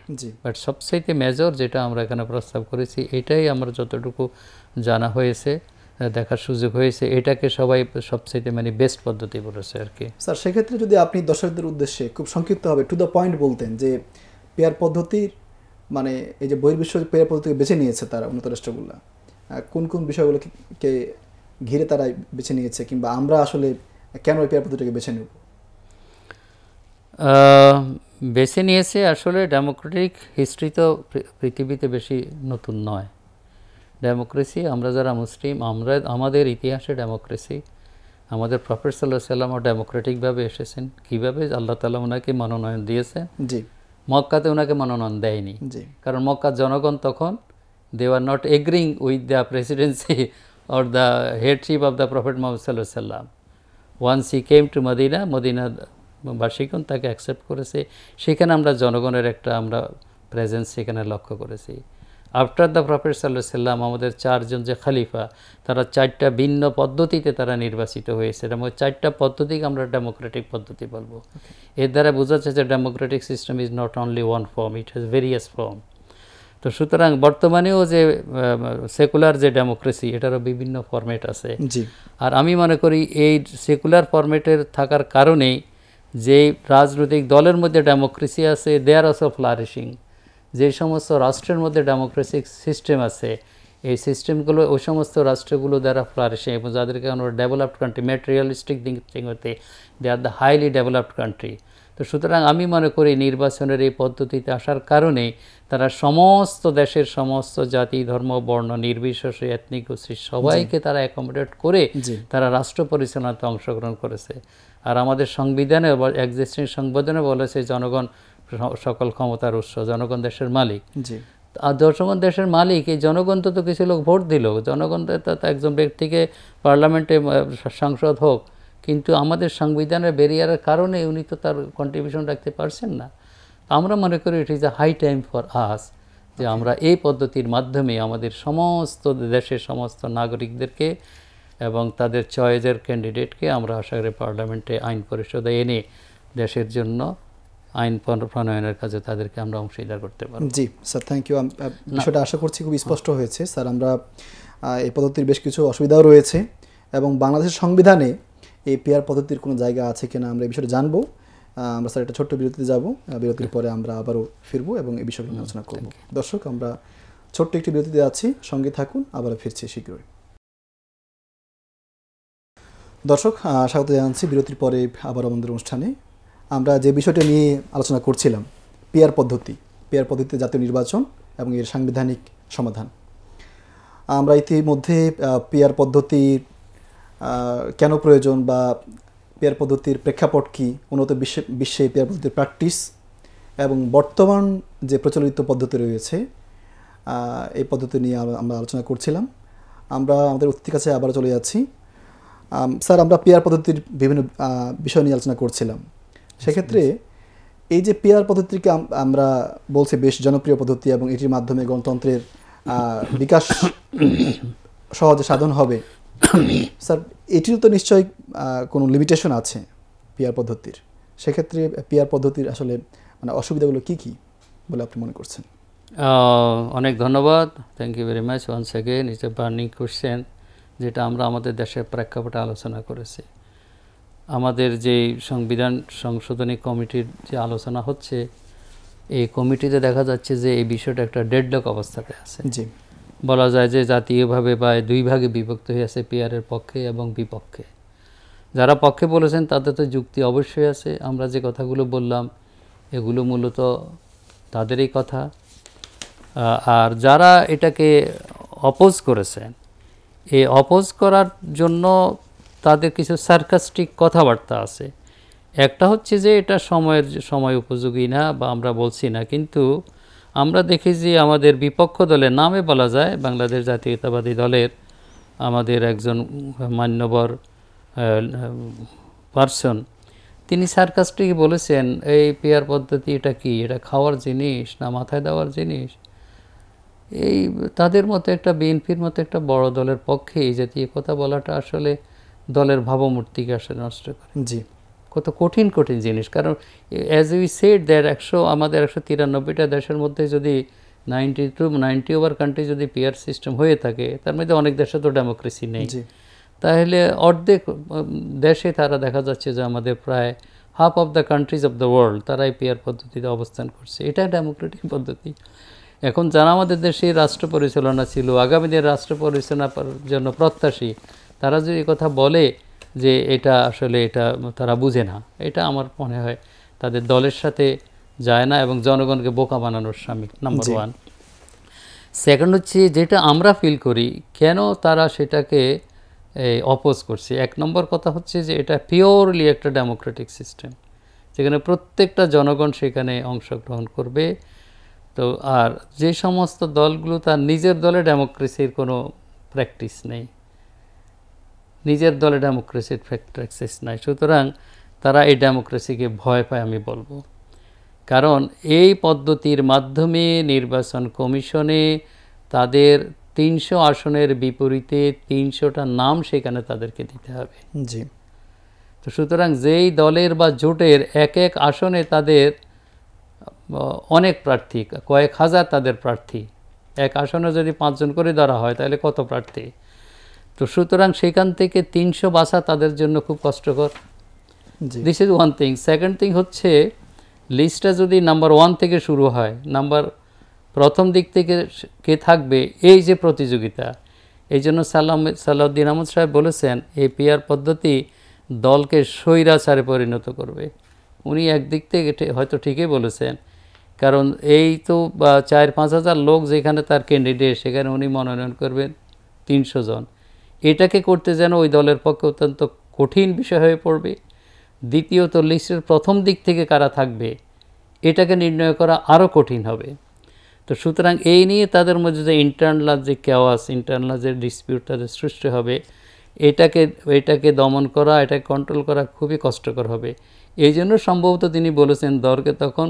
[SPEAKER 2] বাট সবচাইতে মেজর যেটা আমরা এখানে প্রস্তাব করেছি এটাই আমরা যতটুকু জানা হয়েছে, দেখার সুযোগ হয়েছে, এটাকে সবাই সবচাইতে মানে বেস্ট পদ্ধতি বলেছে আর কি।
[SPEAKER 1] স্যার, সেক্ষেত্রে যদি আপনি দর্শকদের উদ্দেশ্যে খুব সংক্ষিপ্তভাবে টু দ্য পয়েন্ট বলতেন যে পিআর পদ্ধতির মানে এই যে বহির্বিশ্ব পিআর পদ্ধতিকে বেছে নিয়েছে তারা উন্নত রাষ্ট্রগুলো, কোন কোন বিষয়গুলোকে ঘিরে তারা বেছে নিয়েছে, কিংবা আমরা আসলে কেন এই পিআর পদ্ধতিটাকে বেছে নেব?
[SPEAKER 2] বেছে নিয়েছে আসলে ডেমোক্রেটিক হিস্ট্রি তো পৃথিবীতে বেশি নতুন নয়। ডেমোক্রেসি, আমরা যারা মুসলিম, আমাদের ইতিহাসে ডেমোক্রেসি, আমাদের প্রফেট সাল্লাল্লাহু আলাইহি ওয়াসাল্লাম ডেমোক্রেটিকভাবে এসেছেন। কীভাবে? আল্লাহ তাআলা ওনাকে মনোনয়ন দিয়েছেন।
[SPEAKER 1] জি,
[SPEAKER 2] মক্কাতে ওনাকে মনোনয়ন দেয়নি, কারণ মক্কার জনগণ তখন they are not agreeing with the presidency or the headship of the prophet Muhammad সাল্লাল্লাহু আলাইহি ওয়াসাল্লাম। Once he came to Medina বাসীগণ তাকে অ্যাকসেপ্ট করেছে। সেখানে আমরা জনগণের একটা আমরা প্রেজেন্স সেখানে লক্ষ্য করেছি। আফটার দ্য প্রফেট সাল্লাল্লাহু আলাইহি সাল্লাম আমাদের 4 জন যে খলিফা, তারা 4টা ভিন্ন পদ্ধতিতে তারা নির্বাচিত হয়েছে, এবং 4টা পদ্ধতিকে আমরা ডেমোক্রেটিক পদ্ধতি বলবো। এর দ্বারা বোঝা যাচ্ছে যে Democratic system is not only one form, it has various form. তো সুতরাং বর্তমানেও যে সেকুলার যে ডেমোক্রেসি, এটারও বিভিন্ন ফরম্যাট আছে। আর আমি মনে করি এই সেকুলার ফরম্যাটের থাকার কারণেই যে রাজনৈতিক দলের মধ্যে ডেমোক্রেসি আছে, দে আর অলসো ফ্লারিশিং। যে সমস্ত রাষ্ট্রের মধ্যে ডেমোক্রেটিক সিস্টেম আছে, এই সিস্টেমগুলো ওই সমস্ত রাষ্ট্রগুলো দ্বারা ফ্লারিশিং, এবং যাদেরকে আমরা ডেভেলপড কান্ট্রি, ম্যাটেরিয়ালিস্টিক দিক হতে they are the highly developed country. তো সুতরাং আমি মনে করি নির্বাচনের এই পদ্ধতিতে আসার কারণেই তারা সমস্ত দেশের সমস্ত জাতি, ধর্ম, বর্ণ নির্বিশেষে, এথনিক গোষ্ঠী সবাইকে তারা অ্যাকোমোডেট করে তারা রাষ্ট্র পরিচালনাতে অংশগ্রহণ করেছে। আর আমাদের সংবিধানে বা এক্সিস্টিং সংবিধানে বলেছে জনগণ সকল ক্ষমতার উৎস, জনগণ দেশের মালিক। আর জনগণ দেশের মালিক, এই জনগণ তো কিছু লোক ভোট দিল, জনগণ তো একজন ব্যক্তিকে পার্লামেন্টে সাংসদ হোক, কিন্তু আমাদের সংবিধানের ব্যারিয়ারের কারণে উনি তো তার কন্ট্রিবিউশন রাখতে পারছেন না। আমরা মনে করি it is a high time for us যে আমরা এই পদ্ধতির মাধ্যমে আমাদের সমস্ত দেশের সমস্ত নাগরিকদেরকে এবং তাদের চয়েসের ক্যান্ডিডেটকে আমরা আশা করি পার্লামেন্টে আইন পরিষদে এনে দেশের জন্য আইন প্রণয়নের কাজে তাদেরকে আমরা অংশীদার করতে পারব।
[SPEAKER 1] জি স্যার, থ্যাংক ইউ। বিষয়টা আশা করছি খুব স্পষ্ট হয়েছে স্যার। আমরা এই পদ্ধতির বেশ কিছু অসুবিধাও রয়েছে, এবং বাংলাদেশের সংবিধানে এই পিআর পদ্ধতির কোনো জায়গা আছে কিনা আমরা এই বিষয়টা জানবো। আমরা স্যার একটা ছোট্ট বিরতিতে যাব, বিরতির পরে আমরা আবারও ফিরবো এবং এই বিষয়গুলো নিয়ে আলোচনা করব। দর্শক, আমরা ছোট্ট একটি বিরতিতে আছি, সঙ্গে থাকুন, আবারও ফিরছি শীঘ্রই। দর্শক, স্বাগত জানাচ্ছি বিরতির পরে আবার আমাদের অনুষ্ঠানে। আমরা যে বিষয়টা নিয়ে আলোচনা করছিলাম, পিআর পদ্ধতিতে জাতীয় নির্বাচন এবং এর সাংবিধানিক সমাধান। আমরা ইতিমধ্যে পিআর পদ্ধতির কেন প্রয়োজন বা পিআর পদ্ধতির প্রেক্ষাপট কী, উন্নত বিশ্বে পিআর পদ্ধতির প্র্যাকটিস এবং বর্তমান যে প্রচলিত পদ্ধতি রয়েছে এই পদ্ধতি নিয়ে আমরা আলোচনা করছিলাম। আমরা আমাদের অতিথির কাছে আবার চলে যাচ্ছি। স্যার, আমরা পিআর পদ্ধতির বিভিন্ন বিষয় নিয়ে আলোচনা করছিলাম। সেক্ষেত্রে এই যে পিআর পদ্ধতিকে আমরা বলছি বেশ জনপ্রিয় পদ্ধতি এবং এটির মাধ্যমে গণতন্ত্রের বিকাশ সহজে সাধন হবে, স্যার এটিরও তো নিশ্চয়ই কোনো লিমিটেশন আছে পিআর পদ্ধতির। সেক্ষেত্রে পিআর পদ্ধতির আসলে মানে অসুবিধাগুলো কী কী বলে আপনি মনে করছেন?
[SPEAKER 2] অনেক ধন্যবাদ, thank you very much once again. It's a burning question, যেটা আমরা আমাদের দেশের প্রেক্ষাপটে আলোচনা করেছি। আমাদের যে সংবিধান সংশোধনী কমিটির যে আলোচনা হচ্ছে, এই কমিটিতে দেখা যাচ্ছে যে এই বিষয়টা একটা ডেডলক অবস্থাতে আছে।
[SPEAKER 1] জি,
[SPEAKER 2] বলা যায় যে জাতীয়ভাবে বা দুই ভাগে বিভক্ত হয়ে আছে, পিআরের পক্ষে এবং বিপক্ষে। যারা পক্ষে বলেছেন তাদের তো যুক্তি অবশ্যই আছে। আমরা যে কথাগুলো বললাম এগুলো মূলত তাদেরই কথা। আর যারা এটাকে অপোজ করেছেন, এই অপোজ করার জন্য তাদের কিছু সার্কাস্টিক কথাবার্তা আছে। একটা হচ্ছে যে এটা সময় উপযোগী না বা আমরা বলছি না, কিন্তু আমরা দেখি যে আমাদের বিপক্ষ দলের নামে বলা যায় বাংলাদেশ জাতীয়তাবাদী দলের আমাদের একজন মান্যবর পার্সন, তিনি সার্কাস্টিক বলেছেন এই পিআর পদ্ধতি এটা কি, এটা খাওয়ার জিনিস না মাথায় দেওয়ার জিনিস। এই তাদের মতো একটা বিএনপির মতো একটা বড় দলের পক্ষে এই জাতীয় কথা বলাটা আসলে দলের ভাবমূর্তিকে আসলে নষ্ট করে।
[SPEAKER 1] জি,
[SPEAKER 2] কত কঠিন কঠিন জিনিস। কারণ অ্যাজ উই সেড দ্যাট আমাদের 193টা দেশের মধ্যে যদি 90 ওভার কান্ট্রি যদি পিআর সিস্টেম হয়ে থাকে, তার মধ্যে অনেক দেশে তো ডেমোক্রেসি নেই। তাহলে অর্ধেক দেশে তারা দেখা যাচ্ছে যে আমাদের প্রায় half of the countries of the world তারাই পিআর পদ্ধতিতে অবস্থান করছে। এটা ডেমোক্রেটিক পদ্ধতি। এখন যারা আমাদের দেশে রাষ্ট্র পরিচালনা ছিল, আগামী দিনের রাষ্ট্র পরিচালনার জন্য প্রত্যাশী, তারা যদি কথা বলে যে এটা আসলে এটা তারা বুঝে না, এটা আমার মনে হয় তাদের দলের সাথে যায় না এবং জনগণকে বোকা বানানোর সামিল, নাম্বার ওয়ান। সেকেন্ড হচ্ছে যেটা আমরা ফিল করি কেন তারা সেটাকে অপোজ করছে। এক নম্বর কথা হচ্ছে যে এটা পিওরলি একটা ডেমোক্রেটিক সিস্টেম, যেখানে প্রত্যেকটা জনগণ সেখানে অংশগ্রহণ করবে। তো আর যে সমস্ত দলগুলো তার নিজের দলে ডেমোক্রেসির কোনো প্র্যাকটিস নেই, নিজের দলে ডেমোক্রেসির প্র্যাকটিস নাই, সুতরাং তারা এই ডেমোক্রেসিকে ভয় পায় আমি বলবো। কারণ এই পদ্ধতির মাধ্যমে নির্বাচন কমিশনে তাদের 300 আসনের বিপরীতে 300টা নাম সেখানে তাদেরকে দিতে হবে।
[SPEAKER 1] জি।
[SPEAKER 2] তো সুতরাং যেই দলের বা জোটের এক এক আসনে তাদের অনেক প্রার্থী, কয়েক হাজার তাদের প্রার্থী, এক আসনে যদি 5 জন করে ধরা হয় তাহলে কত প্রার্থী। তো সুতরাং সেখান থেকে 300 বাছা তাদের জন্য খুব কষ্টকর। This is one thing. Second thing হচ্ছে লিস্টটা যদি নাম্বার 1 থেকে শুরু হয়, প্রথম দিক থেকে কে থাকবে, এই যে প্রতিযোগিতা, এই জন্য সালাউদ্দিন আহমদ সাহেব বলেছেন এই পিআর পদ্ধতি দলকে স্বৈরাচারে পরিণত করবে। উনি একদিক থেকে হয়তো ঠিকই বলেছেন, কারণ এই তো 4-5 হাজার লোক যেখানে তার ক্যান্ডিডেট, সেখানে উনি মনোনয়ন করবেন 300 জন। এটাকে করতে যেন ওই দলের পক্ষে অত্যন্ত কঠিন বিষয় হয়ে পড়বে। দ্বিতীয়ত লিস্টের প্রথম দিক থেকে কারা থাকবে এটাকে নির্ণয় করা আরও কঠিন হবে। তো সুতরাং এই নিয়ে তাদের মধ্যে যে ইন্টারনাল যে কেওয়াস, ইন্টারনাল যে ডিসপিউট তাদের সৃষ্টি হবে, এটাকে দমন করা, এটাকে কন্ট্রোল করা খুবই কষ্টকর হবে। এই জন্য সম্ভবত তিনি বলেছেন দলকে তখন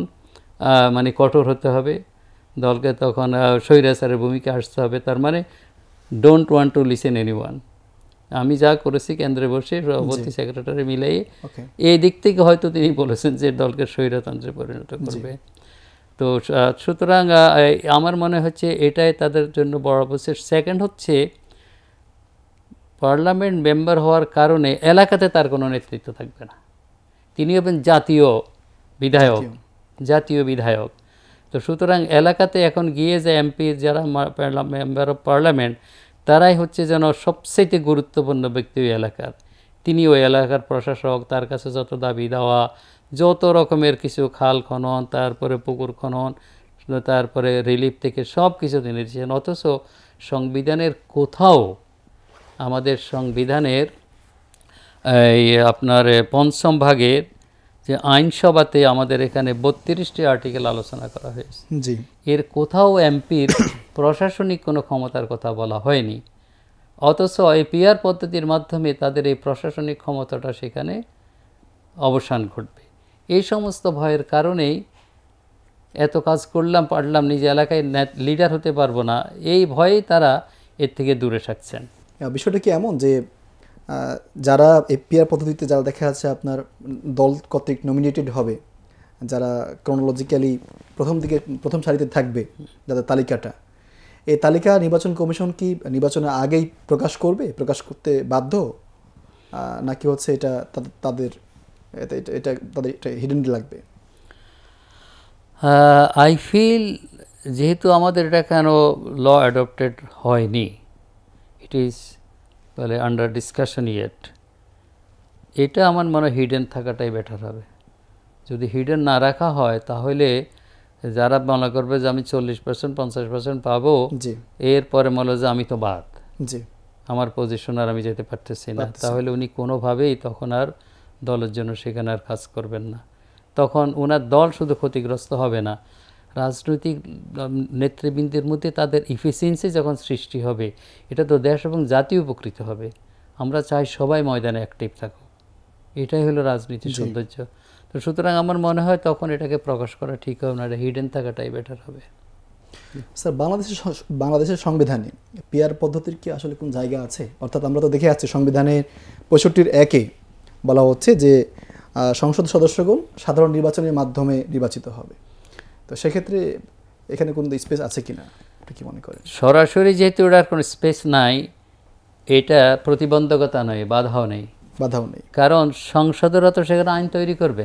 [SPEAKER 2] মানে কঠোর হতে হবে, দলকে তখন স্বৈরাচারের ভূমিকা আসতে হবে। তার মানে don't want to listen anyone. আমি যা করেছি কেন্দ্রে বসে সভাপতি সেক্রেটারি মিলাই, এই দিক থেকে হয়তো তিনি বলেছেন যে দলকে স্বৈরতন্ত্রে পরিণত করবে। তো সুতরাং আমার মনে হচ্ছে এটাই তাদের জন্য বড় প্রসেস। সেকেন্ড হচ্ছে পার্লামেন্ট মেম্বার হওয়ার কারণে এলাকাতে তার কোনো নেতৃত্ব থাকবে না, তিনি হবেন জাতীয় বিধায়ক। তো সুতরাং এলাকাতে এখন গিয়ে যে এমপি যারা মেম্বার অফ পার্লামেন্ট, তারাই হচ্ছে যেন সবচেয়ে গুরুত্বপূর্ণ ব্যক্তি ওই এলাকার। তিনি ওই এলাকার প্রশাসক, তার কাছে যত দাবি দেওয়া, যত রকমের কিছু খাল খনন, তারপরে পুকুর খনন, তারপরে রিলিফ থেকে সব কিছু তিনি দিচ্ছেন। অথচ সংবিধানের কোথাও, আমাদের সংবিধানের এই আপনার 5ম ভাগের যে আইনসভাতে আমাদের এখানে 32টি আর্টিকেল আলোচনা করা হয়েছে, এর কোথাও এমপির প্রশাসনিক কোনো ক্ষমতার কথা বলা হয়নি। অথচ এই পিআর পদ্ধতির মাধ্যমে তাদের এই প্রশাসনিক ক্ষমতাটা সেখানে অবসান ঘটবে। এই সমস্ত ভয়ের কারণেই এত কাজ করলাম, পারলাম, নিজ এলাকায় লিডার হতে পারবো না, এই ভয়েই তারা এর থেকে দূরে থাকছেন।
[SPEAKER 1] বিষয়টা কি এমন যে যারা এই পিআর পদ্ধতিতে যারা দেখা যাচ্ছে আপনার দল কর্তৃক নমিনেটেড হবে, যারা ক্রনোলজিক্যালি প্রথম সারিতে থাকবে, যাদের তালিকাটা, এই তালিকা নির্বাচন কমিশন কি নির্বাচনের আগেই প্রকাশ করতে বাধ্য, নাকি হচ্ছে এটা তাদের হিডেন লাগবে?
[SPEAKER 2] আই ফিল যেহেতু আমাদের এটা কেন ল অ্যাডপ্টেড হয়নি, ইট ইজ বলে আন্ডার ডিসকাশন ইয়েট, এটা আমার মনে হয় হিডেন থাকাটাই বেটার হবে। যদি হিডেন না রাখা হয় তাহলে যারা মনে করবে যে আমি 40% 50% পাবো, এরপরে মনে হয় যে আমি তো বাদ, আমার পজিশন আর আমি যেতে পারতেছি না, তাহলে উনি কোনোভাবেই তখন আর দলের জন্য সেখানে আর কাজ করবেন না। তখন ওনার দল শুধু ক্ষতিগ্রস্ত হবে না, রাজনৈতিক নেতৃবৃন্দের মধ্যে তাদের ইফিসিয়েন্সি যখন সৃষ্টি হবে, এটা তো দেশ এবং জাতীয় উপকৃত হবে। আমরা চাই সবাই ময়দানে অ্যাক্টিভ থাকুক, এটাই হলো রাজনীতির সৌন্দর্য। তো সুতরাং আমার মনে হয় তখন এটাকে প্রকাশ করা ঠিক হবে না, এটা হিডেন থাকাটাই বেটার হবে।
[SPEAKER 1] স্যার, বাংলাদেশের সংবিধানে পিআর পদ্ধতির কি আসলে কোন জায়গা আছে? অর্থাৎ আমরা তো দেখে যাচ্ছি সংবিধানের 65(1)-এ বলা হচ্ছে যে সংসদ সদস্যগণ সাধারণ নির্বাচনের মাধ্যমে নির্বাচিত হবে। তো সেক্ষেত্রে এখানে কোন স্পেস আছে কিনা, এটা কি মনে করেন?
[SPEAKER 2] সরাসরি যেহেতু এটার কোনো স্পেস নাই, এটা প্রতিবন্ধকতা নয়, বাধাও নেই। কারণ সংসদেরও তো সেখানে আইন তৈরি করবে,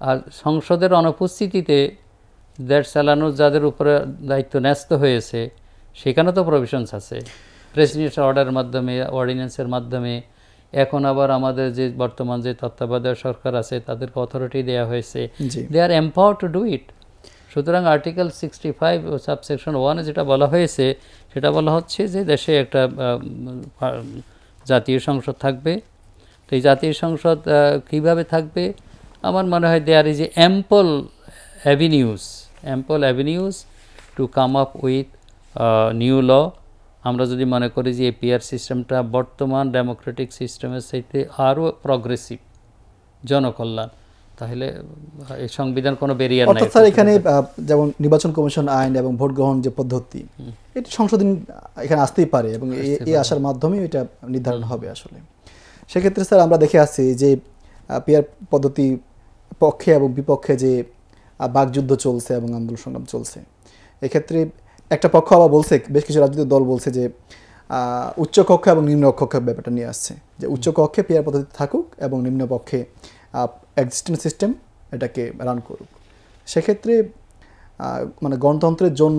[SPEAKER 2] আর সংসদের অনুপস্থিতিতে দেশ চালানোর যাদের উপরে দায়িত্ব ন্যস্ত হয়েছে সেখানে তো প্রভিশনস আছে, প্রেসিডেন্সিয়াল অর্ডারের মাধ্যমে, অর্ডিন্যান্সের মাধ্যমে। এখন আবার আমাদের যে বর্তমান যে তত্ত্বাবধায়ক সরকার আছে তাদেরকে অথরিটি দেওয়া হয়েছে, দে আর এম্পাওয়ার্ড টু ডু ইট। সুতরাং আর্টিকেল 65 সাবসেকশন 1-এ যেটা বলা হয়েছে, সেটা বলা হচ্ছে যে দেশে একটা জাতীয় সংসদ থাকবে। তো এই জাতীয় সংসদ কীভাবে থাকবে? আমার মনে হয় there is a ample avenues to come up with new law. আমরা যদি মনে করি যে এই পিআর সিস্টেমটা বর্তমান ডেমোক্রেটিক সিস্টেমের সাথে আরও প্রগ্রেসিভ, জনকল্যাণ, তাহলে এই সংবিধান কোনো ব্যারিয়ার নাই।
[SPEAKER 1] অর্থাৎ স্যার এখানে যেমন নির্বাচন কমিশন আইন এবং ভোট গ্রহণ যে পদ্ধতি, এটি সংশোধন এখানে আসতেই পারে এবং এই আসার মাধ্যমে এটা নির্ধারণ হবে আসলে। সেক্ষেত্রে স্যার আমরা দেখে আসছি যে পিআর পদ্ধতি পক্ষে এবং বিপক্ষে যে বাকযুদ্ধ চলছে এবং আন্দোলন সংগ্রাম চলছে, এক্ষেত্রে একটা পক্ষ আবার বলছে, বেশ কিছু রাজনৈতিক দল বলছে যে উচ্চ কক্ষ এবং নিম্ন কক্ষের ব্যাপারটা নিয়ে আসছে, যে উচ্চ কক্ষে পিআর পদ্ধতি থাকুক এবং নিম্ন পক্ষে এক্সিস্টিং সিস্টেম এটাকে রান করুক। সেক্ষেত্রে মানে গণতন্ত্রের জন্য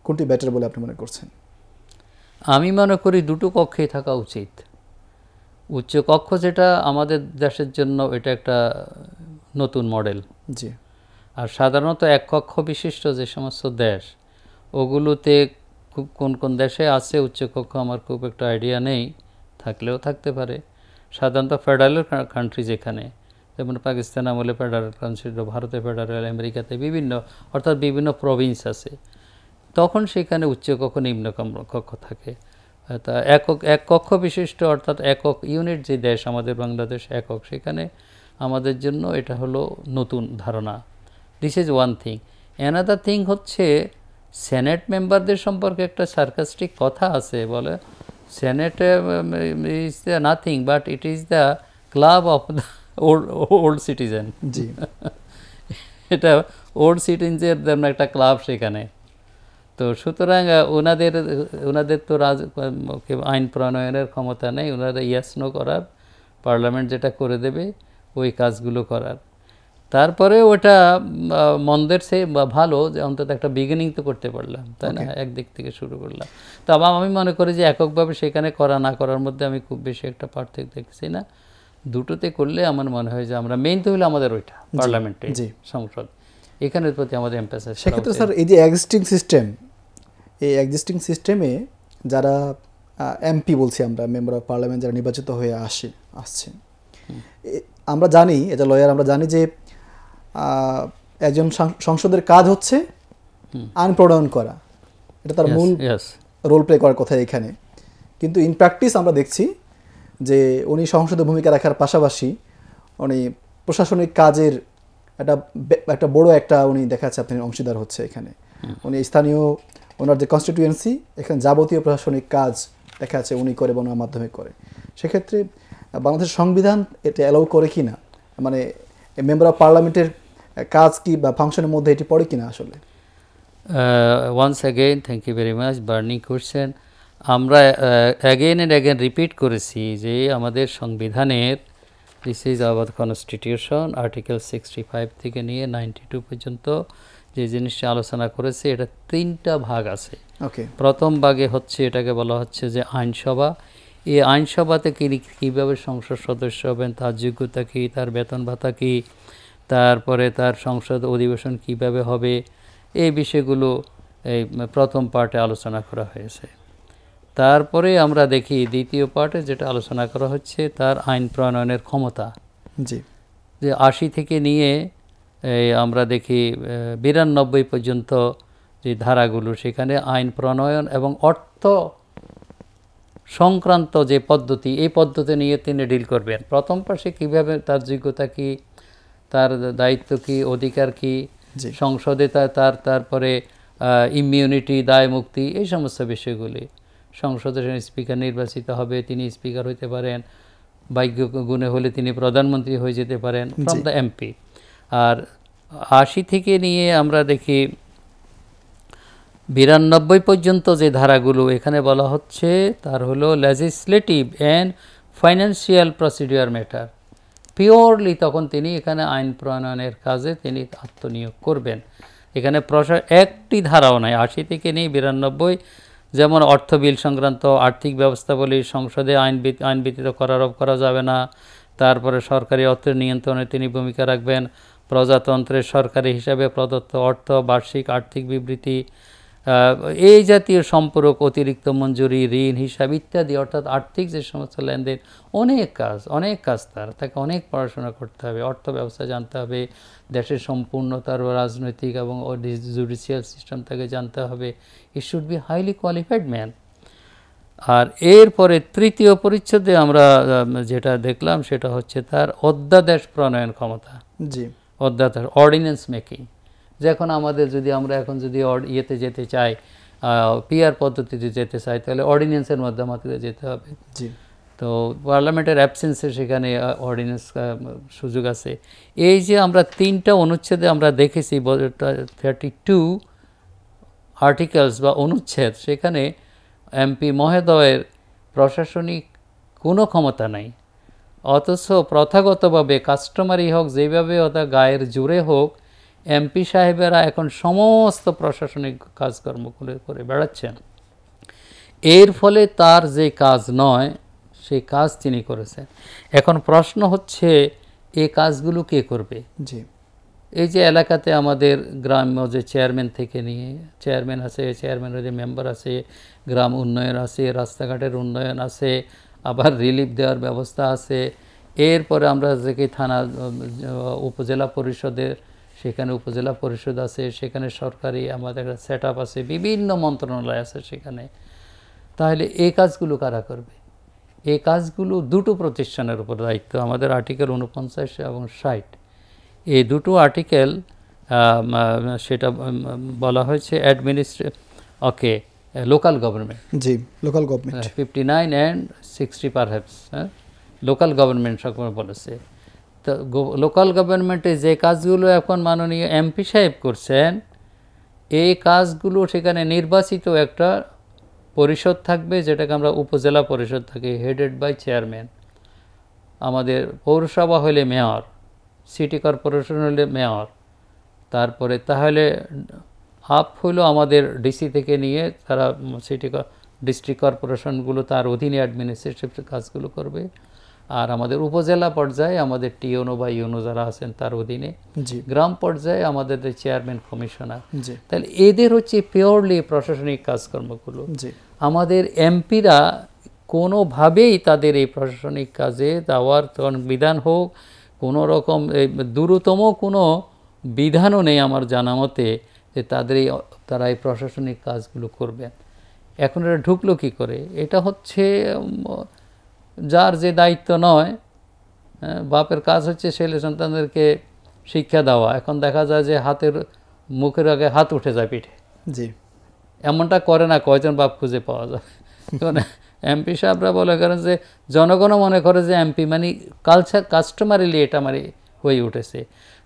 [SPEAKER 1] কোনটি বেটার বলে আপনি মনে করছেন?
[SPEAKER 2] আমি মনে করি দুটো কক্ষেই থাকা উচিত। উচ্চ কক্ষ যেটা আমাদের দেশের জন্য এটা একটা নতুন মডেল।
[SPEAKER 1] জি।
[SPEAKER 2] আর সাধারণত এক কক্ষ বিশিষ্ট যে সমস্ত দেশ, ওগুলোতে খুব কোন কোন দেশে আছে উচ্চকক্ষ আমার খুব একটা আইডিয়া নেই, থাকলেও থাকতে পারে। সাধারণত ফেডারেল কান্ট্রি যেখানে, যেমন পাকিস্তান আমলে ফেডারেল কান্ট্রি, ভারতে ফেডারেল, আমেরিকাতে বিভিন্ন, অর্থাৎ বিভিন্ন প্রভিন্স আছে, তখন সেখানে উচ্চকক্ষ নিম্ন কক্ষ থাকে। তা এক কক্ষ বিশিষ্ট অর্থাৎ একক ইউনিট যে দেশ আমাদের বাংলাদেশ একক, সেখানে আমাদের জন্য এটা হলো নতুন ধারণা। This is one thing. Another thing হচ্ছে সেনেট মেম্বারদের সম্পর্কে একটা সার্কাস্টিক কথা আছে, বলে senate is the nothing but it is the club of the old citizen.
[SPEAKER 1] জি।
[SPEAKER 2] এটা ওল্ড সিটিজেনদের জন্য একটা ক্লাব সেখানে। তো সুতরাং ওনাদের তো আইন প্রণয়নের ক্ষমতা নেই, ওনারা ইয়াস নো করার, পার্লামেন্ট যেটা করে দেবে ওই কাজগুলো করার। তারপরে ওটা মন্দের সে ভালো যে অন্তত একটা বিগিনিং তো করতে পারলাম, তাই না, একদিক থেকে শুরু করলাম। তো আমি মনে করি যে এককভাবে সেখানে করা না করার মধ্যে আমি খুব বেশি একটা পার্থক্য দেখছি না। দুটোতে করলে আমার মনে হয় যে আমরা মেইন তো হলো আমাদের ওইটা পার্লামেন্টে সংসদ, এখানের প্রতি আমাদের এমফাসাইজ।
[SPEAKER 1] সেক্ষেত্রে স্যার এই যে এক্সিস্টিং সিস্টেম, এই এক্সিস্টিং সিস্টেমে যারা এমপি বলছি আমরা, মেম্বার অফ পার্লামেন্ট, যারা নির্বাচিত হয়ে আসছে, আমরা জানি, এটা লয়ার, আমরা জানি যে একজন সংসদের কাজ হচ্ছে আইন প্রণয়ন করা, এটা তার মূল রোল প্লে করার কথা এখানে। কিন্তু ইন প্র্যাকটিস আমরা দেখছি যে উনি সংসদে ভূমিকা রাখার পাশাপাশি উনি প্রশাসনিক কাজের একটা বড় একটা উনি দেখা যাচ্ছে আপনি অংশীদার হচ্ছে এখানে। উনি স্থানীয় ওনার যে কনস্টিটিউয়েন্সি, এখানে যাবতীয় প্রশাসনিক কাজ দেখা যাচ্ছে উনি করে বা ওনার মাধ্যমে করে। সেক্ষেত্রে বাংলাদেশের সংবিধান এটা অ্যালাউ করে কি না, মানে মেম্বার অফ পার্লামেন্টের কাজ কি বা ফাংশনের মধ্যে এটি পড়ে কিনা আসলে?
[SPEAKER 2] Once again thank you very much, burning question. আমরা অ্যাগেইন অ্যান্ড অ্যাগেইন রিপিট করেছি যে আমাদের সংবিধানের, this is our constitution, article 65 থেকে নিয়ে 92 পর্যন্ত যে জিনিসটা আলোচনা করেছে, এটা 3টা ভাগ আছে। প্রথম ভাগে হচ্ছে এটাকে বলা হচ্ছে যে আইনসভা। এই আইনসভাতে কীভাবে সংসদ সদস্য হবেন, তার যোগ্যতা কী, তার বেতন ভাতা কী, তারপরে তার সংসদ অধিবেশন কিভাবে হবে, এই বিষয়গুলো এই প্রথম পার্টে আলোচনা করা হয়েছে। তারপরে আমরা দেখি দ্বিতীয় পার্টে যেটা আলোচনা করা হচ্ছে তার আইন প্রণয়নের ক্ষমতা।
[SPEAKER 1] জি।
[SPEAKER 2] যে 80 থেকে নিয়ে আমরা দেখি 92 পর্যন্ত যে ধারাগুলো, সেখানে আইন প্রণয়ন এবং অর্থ সংক্রান্ত যে পদ্ধতি, এই পদ্ধতি নিয়ে তিনি ডিল করবেন। প্রথম পাশে কীভাবে তার যোগ্যতা কী, তার দায়িত্ব কী, অধিকার কী, সংসদে তারপরে ইমিউনিটি, দায় মুক্তি, এই সমস্ত বিষয়গুলি। সংসদের স্পিকার নির্বাচিত হবে, তিনি স্পিকার হইতে পারেন, ভাগ্য গুণে হলে তিনি প্রধানমন্ত্রী হয়ে যেতে পারেন ফ্রম দ্য এমপি। আর 80 থেকে নিয়ে আমরা দেখি 92 পর্যন্ত যে ধারাগুলো এখানে বলা হচ্ছে তার হলো legislative and financial procedure matter. Purely তখন তিনি এখানে আইন প্রণয়নের কাজে তিনি আত্মনিয়োগ করবেন। এখানে একটি ধারাও নাই 80 থেকে নিয়ে 92, যেমন অর্থ বিল সংক্রান্ত আর্থিক ব্যবস্থাবলী সংসদে আইন ব্যতীত করা যাবে না। তারপরে সরকারি অর্থের নিয়ন্ত্রণে তিনি ভূমিকা রাখবেন। প্রজাতন্ত্রের সরকারি হিসাবে প্রদত্ত অর্থ, বার্ষিক আর্থিক বিবৃতি, এই জাতীয় সম্পর্ক, অতিরিক্ত মঞ্জুরি, ঋণ হিসাব ইত্যাদি, অর্থাৎ আর্থিক যে সমস্ত লেনদেন, অনেক কাজ তাকে অনেক পড়াশোনা করতে হবে, অর্থ ব্যবস্থা জানতে হবে, দেশের সম্পূর্ণতার রাজনৈতিক এবং জুডিশিয়াল সিস্টেম তাকে জানতে হবে। He should be highly qualified man. আর এরপরে তৃতীয় পরিচ্ছেদে আমরা যেটা দেখলাম সেটা হচ্ছে তার অধ্যাদেশ প্রণয়ন ক্ষমতা,
[SPEAKER 1] জি
[SPEAKER 2] অধ্যাদেশ অর্ডিন্যান্স মেকিং। যখন আমাদের যদি আমরা এখন যদি ইয়েতে যেতে চাই, পিআর পদ্ধতিতে যেতে চাই, তাহলে অর্ডিন্যান্সের মধ্যে আমাদের যেতে হবে।
[SPEAKER 1] জি
[SPEAKER 2] তো পার্লামেন্টের অ্যাবসেন্সে সেখানে অর্ডিন্যান্স সুযোগ আছে। এই যে আমরা 3টা অনুচ্ছেদে আমরা দেখেছি 32 আর্টিকেলস বা অনুচ্ছেদ, সেখানে এমপি মহোদয়ের প্রশাসনিক কোনো ক্ষমতা নাই, অথচ প্রথাগতভাবে কাস্টমারি হোক যেভাবে অথবা গায়ের জোরে হোক এমপি সাহেবেরা এখন সমস্ত প্রশাসনিক কাজকর্ম করে বেড়াচ্ছেন। এর ফলে তার যে কাজ নয় সেই কাজ তিনি করেছেন। এখন প্রশ্ন হচ্ছে এই কাজগুলো কে করবে?
[SPEAKER 1] জি
[SPEAKER 2] এই যে এলাকাতে আমাদের গ্রাম্য যে চেয়ারম্যান থেকে নিয়ে চেয়ারম্যান আছে, চেয়ারম্যানের যে মেম্বার আছে, গ্রাম উন্নয়ন আছে, রাস্তাঘাটের উন্নয়ন আছে, আবার রিলিফ দেওয়ার ব্যবস্থা আছে। এরপরে আমরা যে থানা উপজেলা পরিষদের, সেখানে উপজেলা পরিষদ আছে, সেখানে সরকারি আমাদের একটা সেট আপ আছে, বিভিন্ন মন্ত্রণালয় আছে সেখানে। তাহলে এই কাজগুলো কারা করবে? এই কাজগুলো দুটো প্রতিষ্ঠানের উপর দায়িত্ব, আমাদের আর্টিকেল 49 এবং 60। এই দুটো আর্টিকেল সেটা বলা হয়েছে local government,
[SPEAKER 1] G local government
[SPEAKER 2] 59 and 60 perhaps, local government সকল বলেছে। তো লোকাল গভর্নমেন্টে যে কাজগুলো এখন মাননীয় এমপি সাহেব করছেন, এই কাজগুলো সেখানে নির্বাচিত একটা পরিষদ থাকবে, যেটাকে আমরা উপজেলা পরিষদ থাকি, হেডেড বাই চেয়ারম্যান। আমাদের পৌরসভা হলে মেয়র, সিটি কর্পোরেশন হলে মেয়র, তারপরে তাহলে আপ হলো আমাদের ডিসি থেকে নিয়ে তারা ডিস্ট্রিক্ট কর্পোরেশনগুলো তার অধীনে অ্যাডমিনিস্ট্রেটিভ কাজগুলো করবে। আর আমাদের উপজেলা পর্যায়ে আমাদের টিওনো বা ইউনো যারা আছেন তার অধীনে, গ্রাম পর্যায়ে আমাদের চেয়ারম্যান কমিশনার। তাহলে এদের হচ্ছে পিওরলি প্রশাসনিক কাজকর্মগুলো। আমাদের এমপিরা কোনোভাবেই তাদের এই প্রশাসনিক কাজে যাওয়ার বিধান হোক, কোনো রকম দূরতম কোনো বিধানও নেই আমার জানা মতে যে তারা এই প্রশাসনিক কাজগুলো করবেন। এখন এটা ঢুকলো কী করে? এটা হচ্ছে যার যে দায়িত্ব নয়, বাপের কাজ হচ্ছে ছেলে সন্তানদেরকে শিক্ষা দেওয়া, এখন দেখা যায় যে মুখের আগে হাত উঠে যায় পিঠে। জি এমনটা করে না, কয়জন বাপ খুঁজে পাওয়া যায়? এমপি সাহেবরা বলে করেন যে জনগণও মনে করে যে এমপি মানে কাস্টমারিলি এটা মানে হয়ে উঠেছে।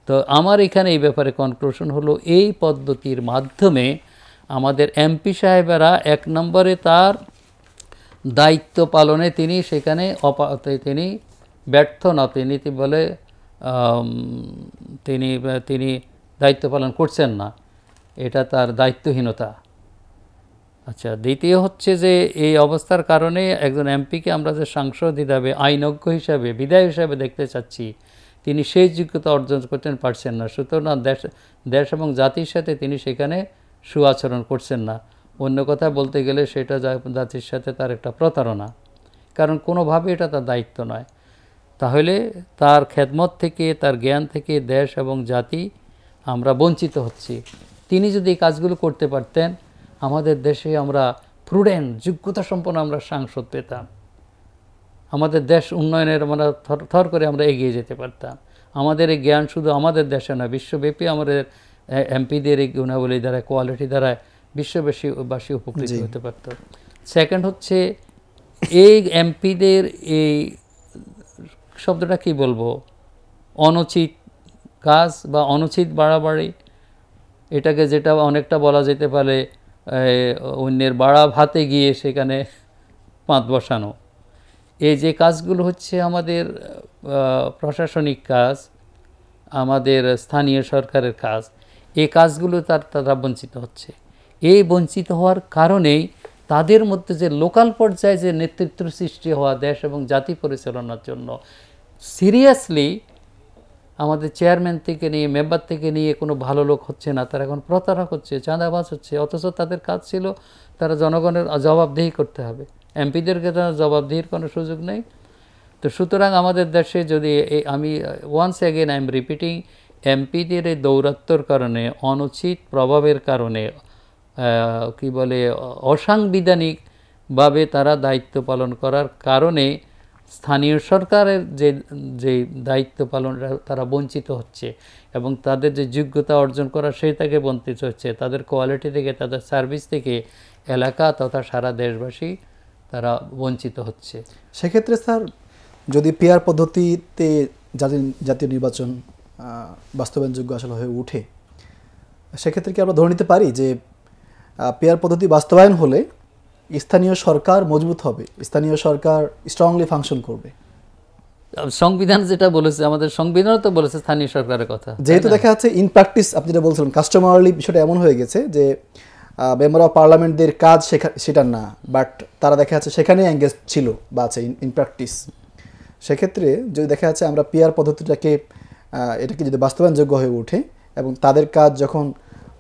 [SPEAKER 2] তো আমার এখানে এই ব্যাপারে কনক্লুশন হলো, এই পদ্ধতির মাধ্যমে আমাদের এমপি সাহেবেরা 1 নম্বরে তার দায়িত্ব পালনে তিনি সেখানে তিনি ব্যর্থ না, তিনি দায়িত্ব পালন করছেন না, এটা তার দায়িত্বহীনতা। আচ্ছা, দ্বিতীয় হচ্ছে যে এই অবস্থার কারণে একজন এমপিকে আমরা যে সাংসদ হিসাবে আইনজ্ঞ হিসাবে বিধায়ক হিসাবে দেখতে চাচ্ছি, তিনি সেই যোগ্যতা অর্জন করতে পারছেন না। সুতরাং দেশ এবং জাতির সাথে তিনি সেখানে সুআচরণ করছেন না। অন্য কথা বলতে গেলে সেটা জাতির সাথে তার একটা প্রতারণা, কারণ কোনোভাবে এটা তার দায়িত্ব নয়। তাহলে তার খেদমত থেকে, তার জ্ঞান থেকে দেশ এবং জাতি আমরা বঞ্চিত হচ্ছি। তিনি যদি এই কাজগুলো করতে পারতেন, আমাদের দেশে আমরা প্রুডেন্ট যোগ্যতা সম্পন্ন আমরা সাংসদ পেতাম, আমাদের দেশ উন্নয়নের আমরা থর করে আমরা এগিয়ে যেতে পারতাম। আমাদের এই জ্ঞান শুধু আমাদের দেশে না, বিশ্বব্যাপী আমাদের এমপিদের এই গুণাবলী দ্বারা, কোয়ালিটি দ্বারা বিশ্ববাসী উপকৃত হতে পারত। সেকেন্ড হচ্ছে এই এমপিদের এই শব্দটা কি বলবো, অনুচিত কাজ বা অনুচিত বাড়াবাড়ি, এটাকে যেটা অনেকটা বলা যেতে পারে অন্যের বাড়া ভাতে গিয়ে সেখানে পাত বসানো, এই যে কাজগুলো হচ্ছে আমাদের প্রশাসনিক কাজ, আমাদের স্থানীয় সরকারের কাজ, এই কাজগুলো তারা বঞ্চিত হচ্ছে। এই বঞ্চিত হওয়ার কারণেই তাদের মধ্যে যে লোকাল পর্যায়ে যে নেতৃত্ব সৃষ্টি হওয়া দেশ এবং জাতি পরিচালনার জন্য, সিরিয়াসলি আমাদের চেয়ারম্যান থেকে নিয়ে মেম্বার থেকে নিয়ে কোনো ভালো লোক হচ্ছে না, তারা এখন প্রতারক হচ্ছে, চাঁদাবাজ হচ্ছে। অথচ তাদের কাজ ছিল তারা জনগণের জবাবদিহি করতে হবে, এমপিদেরকে তারা জবাবদিহির কোনো সুযোগ নেই। তো সুতরাং আমাদের দেশে যদি আমি once again I am repeating, এমপিদের এই দৌরাত্ম্যর কারণে, অনুচিত প্রভাবের কারণে, কি বলে অসাংবিধানিক ভাবে তারা দায়িত্ব পালন করার কারণে স্থানীয় সরকারের যে দায়িত্ব পালন তারা বঞ্চিত হচ্ছে এবং তাদের যে যোগ্যতা অর্জন করা সেটাকে বঞ্চিত হচ্ছে, তাদের কোয়ালিটি থেকে, তাদের সার্ভিস থেকে এলাকা তথা সারা দেশবাসী তারা বঞ্চিত হচ্ছে।
[SPEAKER 1] সেক্ষেত্রে স্যার, যদি পিআর পদ্ধতিতে জাতীয় নির্বাচন বাস্তবায়নযোগ্য আসলে হয়ে ওঠে, সেক্ষেত্রে কি আমরা ধরে নিতে পারি যে পিআর পদ্ধতি বাস্তবায়ন হলে স্থানীয় সরকার মজবুত হবে, স্থানীয় সরকার স্ট্রংলি ফাংশন করবে?
[SPEAKER 2] সংবিধান যেটা বলেছে, আমাদের সংবিধানও তো বলেছে স্থানীয় সরকারের কথা।
[SPEAKER 1] যেহেতু দেখা যাচ্ছে ইন প্র্যাকটিস আপনি যেটা বলছিলেন কাস্টমারলি বিষয়টা এমন হয়ে গেছে যে মেম্বার অফ পার্লামেন্টদের কাজ সেটা না, বাট তারা দেখা যাচ্ছে সেখানেই এঙ্গেজ ছিল বা আছে ইন প্র্যাকটিস। সেক্ষেত্রে যদি দেখা যাচ্ছে আমরা পিআর পদ্ধতিটাকে এটাকে যদি বাস্তবায়নযোগ্য হয়ে ওঠে এবং তাদের কাজ যখন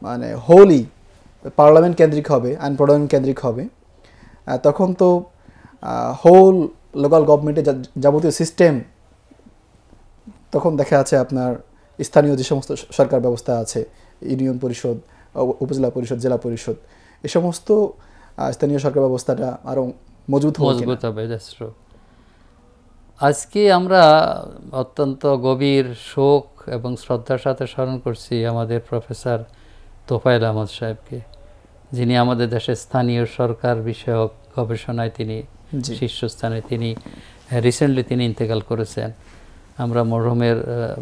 [SPEAKER 1] মানে হোলি পার্লামেন্ট কেন্দ্রিক হবে, আইন প্রণয়ন কেন্দ্রিক হবে, তখন তো হোল লোকাল গভর্নমেন্টের যাবতীয় সিস্টেম তখন দেখা যাচ্ছে আপনার স্থানীয় যে সমস্ত সরকার ব্যবস্থা আছে, ইউনিয়ন পরিষদ, উপজেলা পরিষদ, জেলা পরিষদ, এই সমস্ত স্থানীয় সরকার ব্যবস্থাটা আরও মজবুত
[SPEAKER 2] হবে। আজকে আমরা অত্যন্ত গভীর শোক এবং শ্রদ্ধার সাথে স্মরণ করছি আমাদের প্রফেসর তোফায়েল আহমদ সাহেবকে, যিনি আমাদের দেশের স্থানীয় সরকার বিষয়ক গবেষণায় তিনি শীর্ষস্থানে, তিনি রিসেন্টলি তিনি ইন্তেকাল করেছেন। আমরা মরহুমের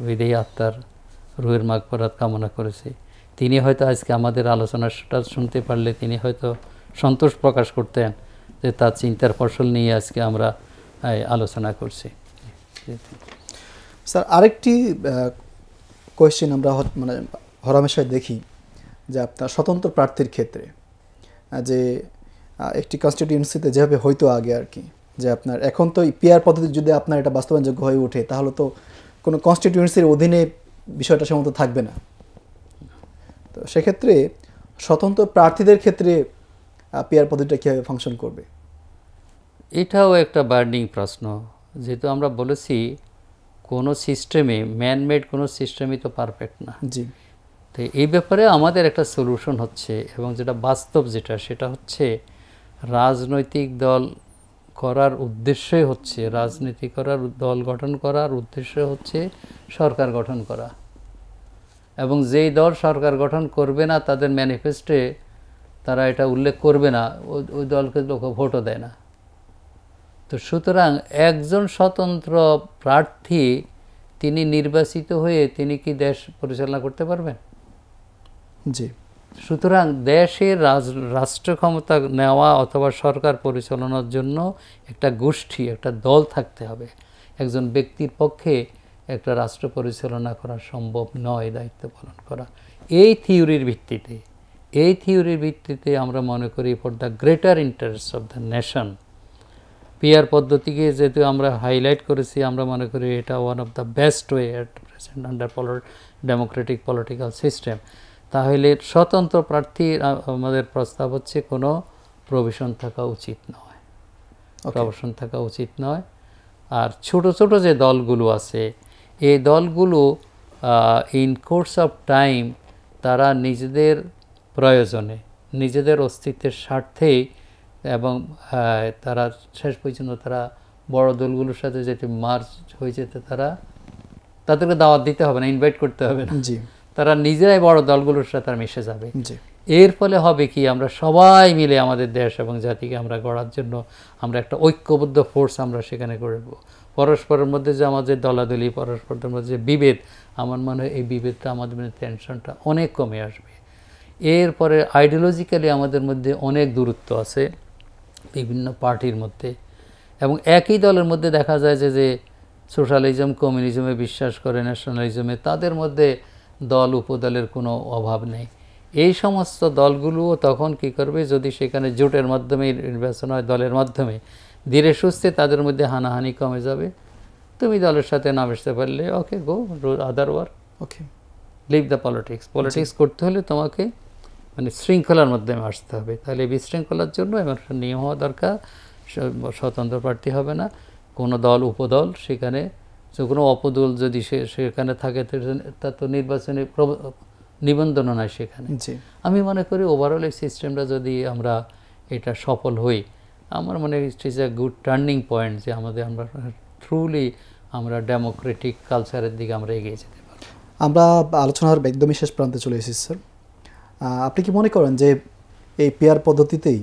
[SPEAKER 2] বিদেহী আত্মার রুহের মাগফিরাত কামনা করেছি। তিনি হয়তো আজকে আমাদের আলোচনাটা শুনতে পারলে তিনি হয়তো সন্তোষ প্রকাশ করতেন যে তার চিন্তার ফসল নিয়ে আজকে আমরা আলোচনা করছি।
[SPEAKER 1] স্যার, আরেকটি কোয়েশ্চেন আমরা মানে হরহামেশাই দেখি যে আপনার স্বতন্ত্র প্রার্থীর ক্ষেত্রে যে একটি কনস্টিটিউয়েন্সিতে যেভাবে হয়তো আগে আর কি, যে আপনার এখন তো পিআর পদ্ধতি যদি আপনার এটা বাস্তবায়নযোগ্য হয়ে ওঠে তাহলে তো কোনো কনস্টিটিউয়েন্সির অধীনে বিষয়টা সেমতো থাকবে না। তো সেক্ষেত্রে স্বতন্ত্র প্রার্থীদের ক্ষেত্রে পিআর পদ্ধতিটা কীভাবে ফাংশন করবে?
[SPEAKER 2] এটাও একটা বার্নিং প্রশ্ন। যেহেতু আমরা বলেছি কোনো সিস্টেমে, ম্যানমেড কোনো সিস্টেমই তো পারফেক্ট না।
[SPEAKER 1] জি।
[SPEAKER 2] তো এই ব্যাপারে আমাদের একটা সলিউশন হচ্ছে, এবং যেটা বাস্তব সেটা হচ্ছে রাজনৈতিক দল করার উদ্দেশ্যই হচ্ছে, রাজনীতি করার দল গঠন করার উদ্দেশ্য হচ্ছে সরকার গঠন করা, এবং যেই দল সরকার গঠন করবে না তাদের ম্যানিফেস্টোে তারা এটা উল্লেখ করবে না, ওই দলকে লোক ভোটও দেয় না। তো সুতরাং একজন স্বতন্ত্র প্রার্থী তিনি নির্বাচিত হয়ে তিনি কি দেশ পরিচালনা করতে পারবেন?
[SPEAKER 1] জি।
[SPEAKER 2] সুতরাং দেশের রাষ্ট্র ক্ষমতা নেওয়া অথবা সরকার পরিচালনার জন্য একটা গোষ্ঠী, একটা দল থাকতে হবে। একজন ব্যক্তির পক্ষে একটা রাষ্ট্র পরিচালনা করা সম্ভব নয়, দায়িত্ব পালন করা। এই থিওরির ভিত্তিতে আমরা মনে করি for the greater interest of the nation, PR পদ্ধতিকে যেহেতু আমরা হাইলাইট করেছি, আমরা মনে করি এটা one of the best way at present under Democratic political system. তাহলে স্বতন্ত্র প্রার্থী আমাদের প্রস্তাব হচ্ছে কোনো প্রভিশন থাকা উচিত নয়। আর ছোট ছোট যে দলগুলো আছে, এই দলগুলো ইন কোর্স অফ টাইম তারা নিজেদের প্রয়োজনে, নিজেদের অস্তিত্বের স্বার্থেই, এবং তারা শেষ পর্যন্ত তারা বড় দলগুলোর সাথে যেটি মার্জ হয়ে যেতে তাদেরকে দাওয়াত দিতে হবে না, ইনভাইট করতে হবে না, তারা নিজেরাই বড় দলগুলোর সাথে মিশে যাবে। এর ফলে হবে কি, আমরা সবাই মিলে আমাদের দেশ এবং জাতিকে আমরা গড়ার জন্য আমরা একটা ঐক্যবদ্ধ ফোর্স আমরা সেখানে গড়ব। পরস্পরের মধ্যে যে আমাদের দলাদলি, পরস্পরের মধ্যে যে বিভেদ, আমার মনে হয় এই বিভেদটা আমাদের মধ্যে টেনশনটা অনেক কমে আসবে। এরপরে আইডিওলজিক্যালি আমাদের মধ্যে অনেক দূরত্ব আছে বিভিন্ন পার্টির মধ্যে, এবং একই দলের মধ্যে দেখা যায় যে সোশ্যালিজম, কমিউনিজমে বিশ্বাস করে, ন্যাশনালিজমে, তাদের মধ্যে দল উপদলের কোনো অভাব নেই। এই সমস্ত দলগুলোও তখন কি করবে, যদি সেখানে জোটের মাধ্যমে নির্বাচন হয়, দলের মাধ্যমে ধীরে সুস্থে তাদের মধ্যে হানাহানি কমে যাবে। তুমি দলের সাথে না মিশতে পারলে okay, go other work, okay, leave the politics করতে হলে তোমাকে মানে শৃঙ্খলার মাধ্যমে আসতে হবে। তাহলে বিশৃঙ্খলার জন্য এমন একটা নিয়ম হওয়া দরকার। স্বতন্ত্র প্রার্থী হবে না, কোনো দল উপদল, সেখানে যে কোনো অপদল যদি সেখানে থাকে তা তো নির্বাচনে নিবন্ধন নয় সেখানে। আমি মনে করি ওভারঅল এই সিস্টেমটা যদি আমরা এটা সফল হই, আমার মনে হয় it is a good turning point যে আমরা ট্রুলি আমরা ডেমোক্রেটিক কালচারের দিকে আমরা এগিয়ে যেতে পারি।
[SPEAKER 1] আমরা আলোচনার একদমই শেষ প্রান্তে চলে এসেছি স্যার। আপনি কি মনে করেন যে এই পিআর পদ্ধতিতেই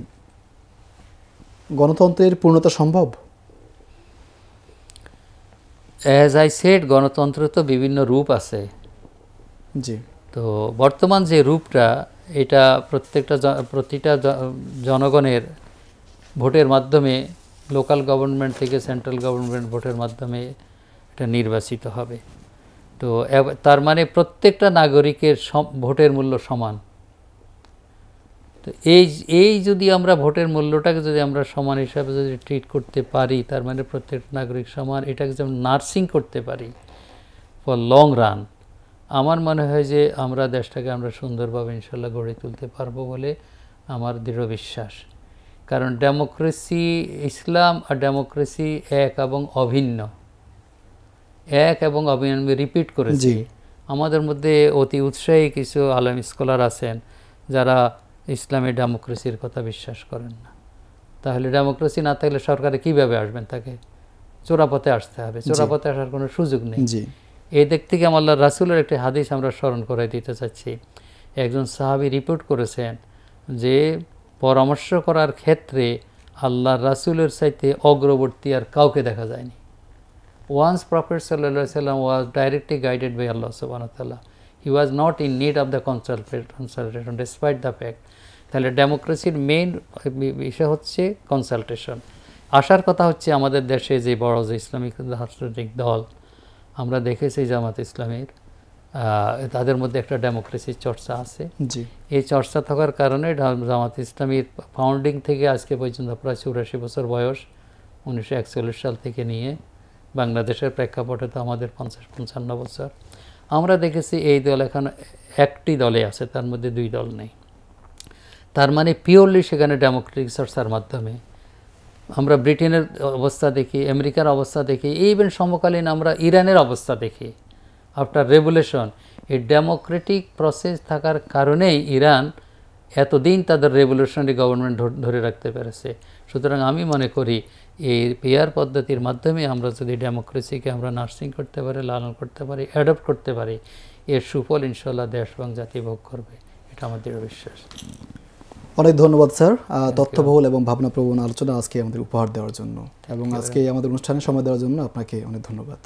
[SPEAKER 1] গণতন্ত্রের পূর্ণতা সম্ভব?
[SPEAKER 2] অ্যাজ আই সেড, গণতন্ত্র তো বিভিন্ন রূপ আছে।
[SPEAKER 1] জি।
[SPEAKER 2] তো বর্তমান যে রূপটা, এটা প্রতিটা জনগণের ভোটের মাধ্যমে, লোকাল গভর্নমেন্ট থেকে সেন্ট্রাল গভর্নমেন্ট ভোটের মাধ্যমে এটা নির্বাচিত হবে। তো তার মানে প্রত্যেকটা নাগরিকের ভোটের মূল্য সমান। তো এই যদি আমরা ভোটের মূল্যটাকে যদি আমরা সমান হিসাবে যদি ট্রিট করতে পারি, তার মানে প্রত্যেকটা নাগরিক সমান, এটাকে যেমন নার্সিং করতে পারি ফর লং রান, আমার মনে হয় যে আমরা দেশটাকে আমরা সুন্দরভাবে ইনশাল্লাহ গড়ে তুলতে পারবো বলে আমার দৃঢ় বিশ্বাস। কারণ ডেমোক্রেসি, ইসলাম আর ডেমোক্রেসি এক এবং অভিন্ন, আমি রিপিট করেছি। আমাদের মধ্যে অতি উৎসাহী কিছু আলেম স্কলার আছেন যারা ইসলামী ডেমোক্রেসির কথা বিশ্বাস করেন না। তাহলে ডেমোক্রেসি না থাকলে সরকারে কিভাবে আসবেন? তাকে চোরাপথে আসতে হবে, চোরাপথে আসার কোনো সুযোগ নেই। এই দিক থেকে আল্লাহর রাসূলের একটি হাদিস আমরা স্মরণ করে দিতে চাচ্ছি। একজন সাহাবী রিপোর্ট করেছেন যে পরামর্শ করার ক্ষেত্রে আল্লাহর রাসূলের চাইতে অগ্রবর্তী আর কাউকে দেখা যায়নি। Once Prophet sallallahu alaihi wasallam was directly guided by Allah subhanahu wa ta'ala. He was not in need of the consultation despite the fact. তাহলে ডেমোক্রেসির মেইন বিষয় হচ্ছে কনসালটেশন। আসার কথা হচ্ছে আমাদের দেশে যে বড় যে ইসলামিক রাজনৈতিক দল আমরা দেখেছি, জামাত ইসলামীর, তাদের মধ্যে একটা ডেমোক্রেসির চর্চা আছে। এই চর্চা থাকার কারণে জামাত ইসলামীর ফাউন্ডিং থেকে আজকে পর্যন্ত প্রায় 84 বছর বয়স, 1941 সাল থেকে নিয়ে বাংলাদেশের প্রেক্ষাপটে তো আমাদের 50-55 বছর, আমরা দেখেছি এই দল এখন একটি দলে আছে, তার মধ্যে দুই দল নেই। তার মানে পিওরলি সেখানে ডেমোক্রেটিক চর্চার মাধ্যমে আমরা ব্রিটেনের অবস্থা দেখি, আমেরিকার অবস্থা দেখি, ইভেন সমকালীন আমরা ইরানের অবস্থা দেখি। আফটার রেভলিউশন এই ডেমোক্রেটিক প্রসেস থাকার কারণেই ইরান এতদিন তাদের রেভলিউশনারি গভর্নমেন্ট ধরে রাখতে পেরেছে। সুতরাং আমি মনে করি এই পিআর পদ্ধতির মাধ্যমে আমরা যদি ডেমোক্রেসিকে আমরা নার্সিং করতে পারি, লালন করতে পারি, অ্যাডপ্ট করতে পারি, এর সুফল ইনশাল্লাহ দেশ এবং জাতি ভোগ করবে, এটা আমার দৃঢ় বিশ্বাস।
[SPEAKER 1] অনেক ধন্যবাদ স্যার তথ্যবহুল এবং ভাবনাপ্রবণ আলোচনা আজকে আমাদের উপহার দেওয়ার জন্য, এবং আজকে আমাদের অনুষ্ঠানে সময় দেওয়ার জন্য আপনাকে অনেক ধন্যবাদ।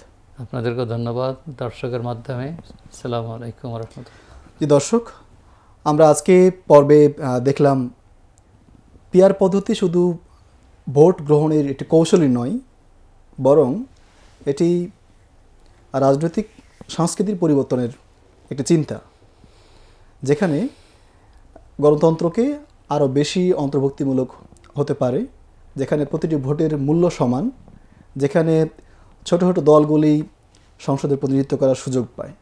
[SPEAKER 2] আপনাদেরকেও ধন্যবাদ দর্শকের মাধ্যমে। আসসালামু আলাইকুম ওয়া রাহমাতুল্লাহ।
[SPEAKER 1] জি দর্শক, আমরা আজকে পর্বে দেখলাম পিআর পদ্ধতি শুধু ভোট গ্রহণের একটি কৌশলই নয়, বরং এটি রাজনৈতিক সংস্কৃতির পরিবর্তনের একটি চিন্তা, যেখানে গণতন্ত্রকে আরও বেশি অন্তর্ভুক্তিমূলক হতে পারে, যেখানে প্রতিটি ভোটের মূল্য সমান, যেখানে ছোট ছোট দলগুলি সংসদে প্রতিনিধিত্ব করার সুযোগ পায়।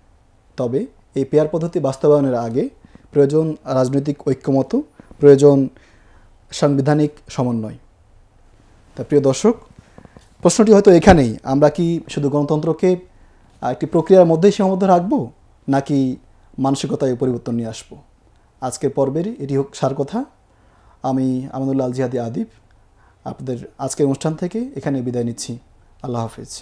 [SPEAKER 1] তবে এই পিআর পদ্ধতি বাস্তবায়নের আগে প্রয়োজন রাজনৈতিক ঐক্যমত, প্রয়োজন সাংবিধানিক সমন্বয়। তা প্রিয় দর্শক, প্রশ্নটি হয়তো এখানেই, আমরা কি শুধু গণতন্ত্রকে একটি প্রক্রিয়ার মধ্যেই সীমাবদ্ধ রাখবো, নাকি মানসিকতায় পরিবর্তন নিয়ে আসবো? আজকের পর্বের এটি হোক সার কথা। আমি আমানুল্লাহ আল জিহাদি আদিব আপনাদের আজকের অনুষ্ঠান থেকে এখানে বিদায় নিচ্ছি। আল্লাহ হাফেজ।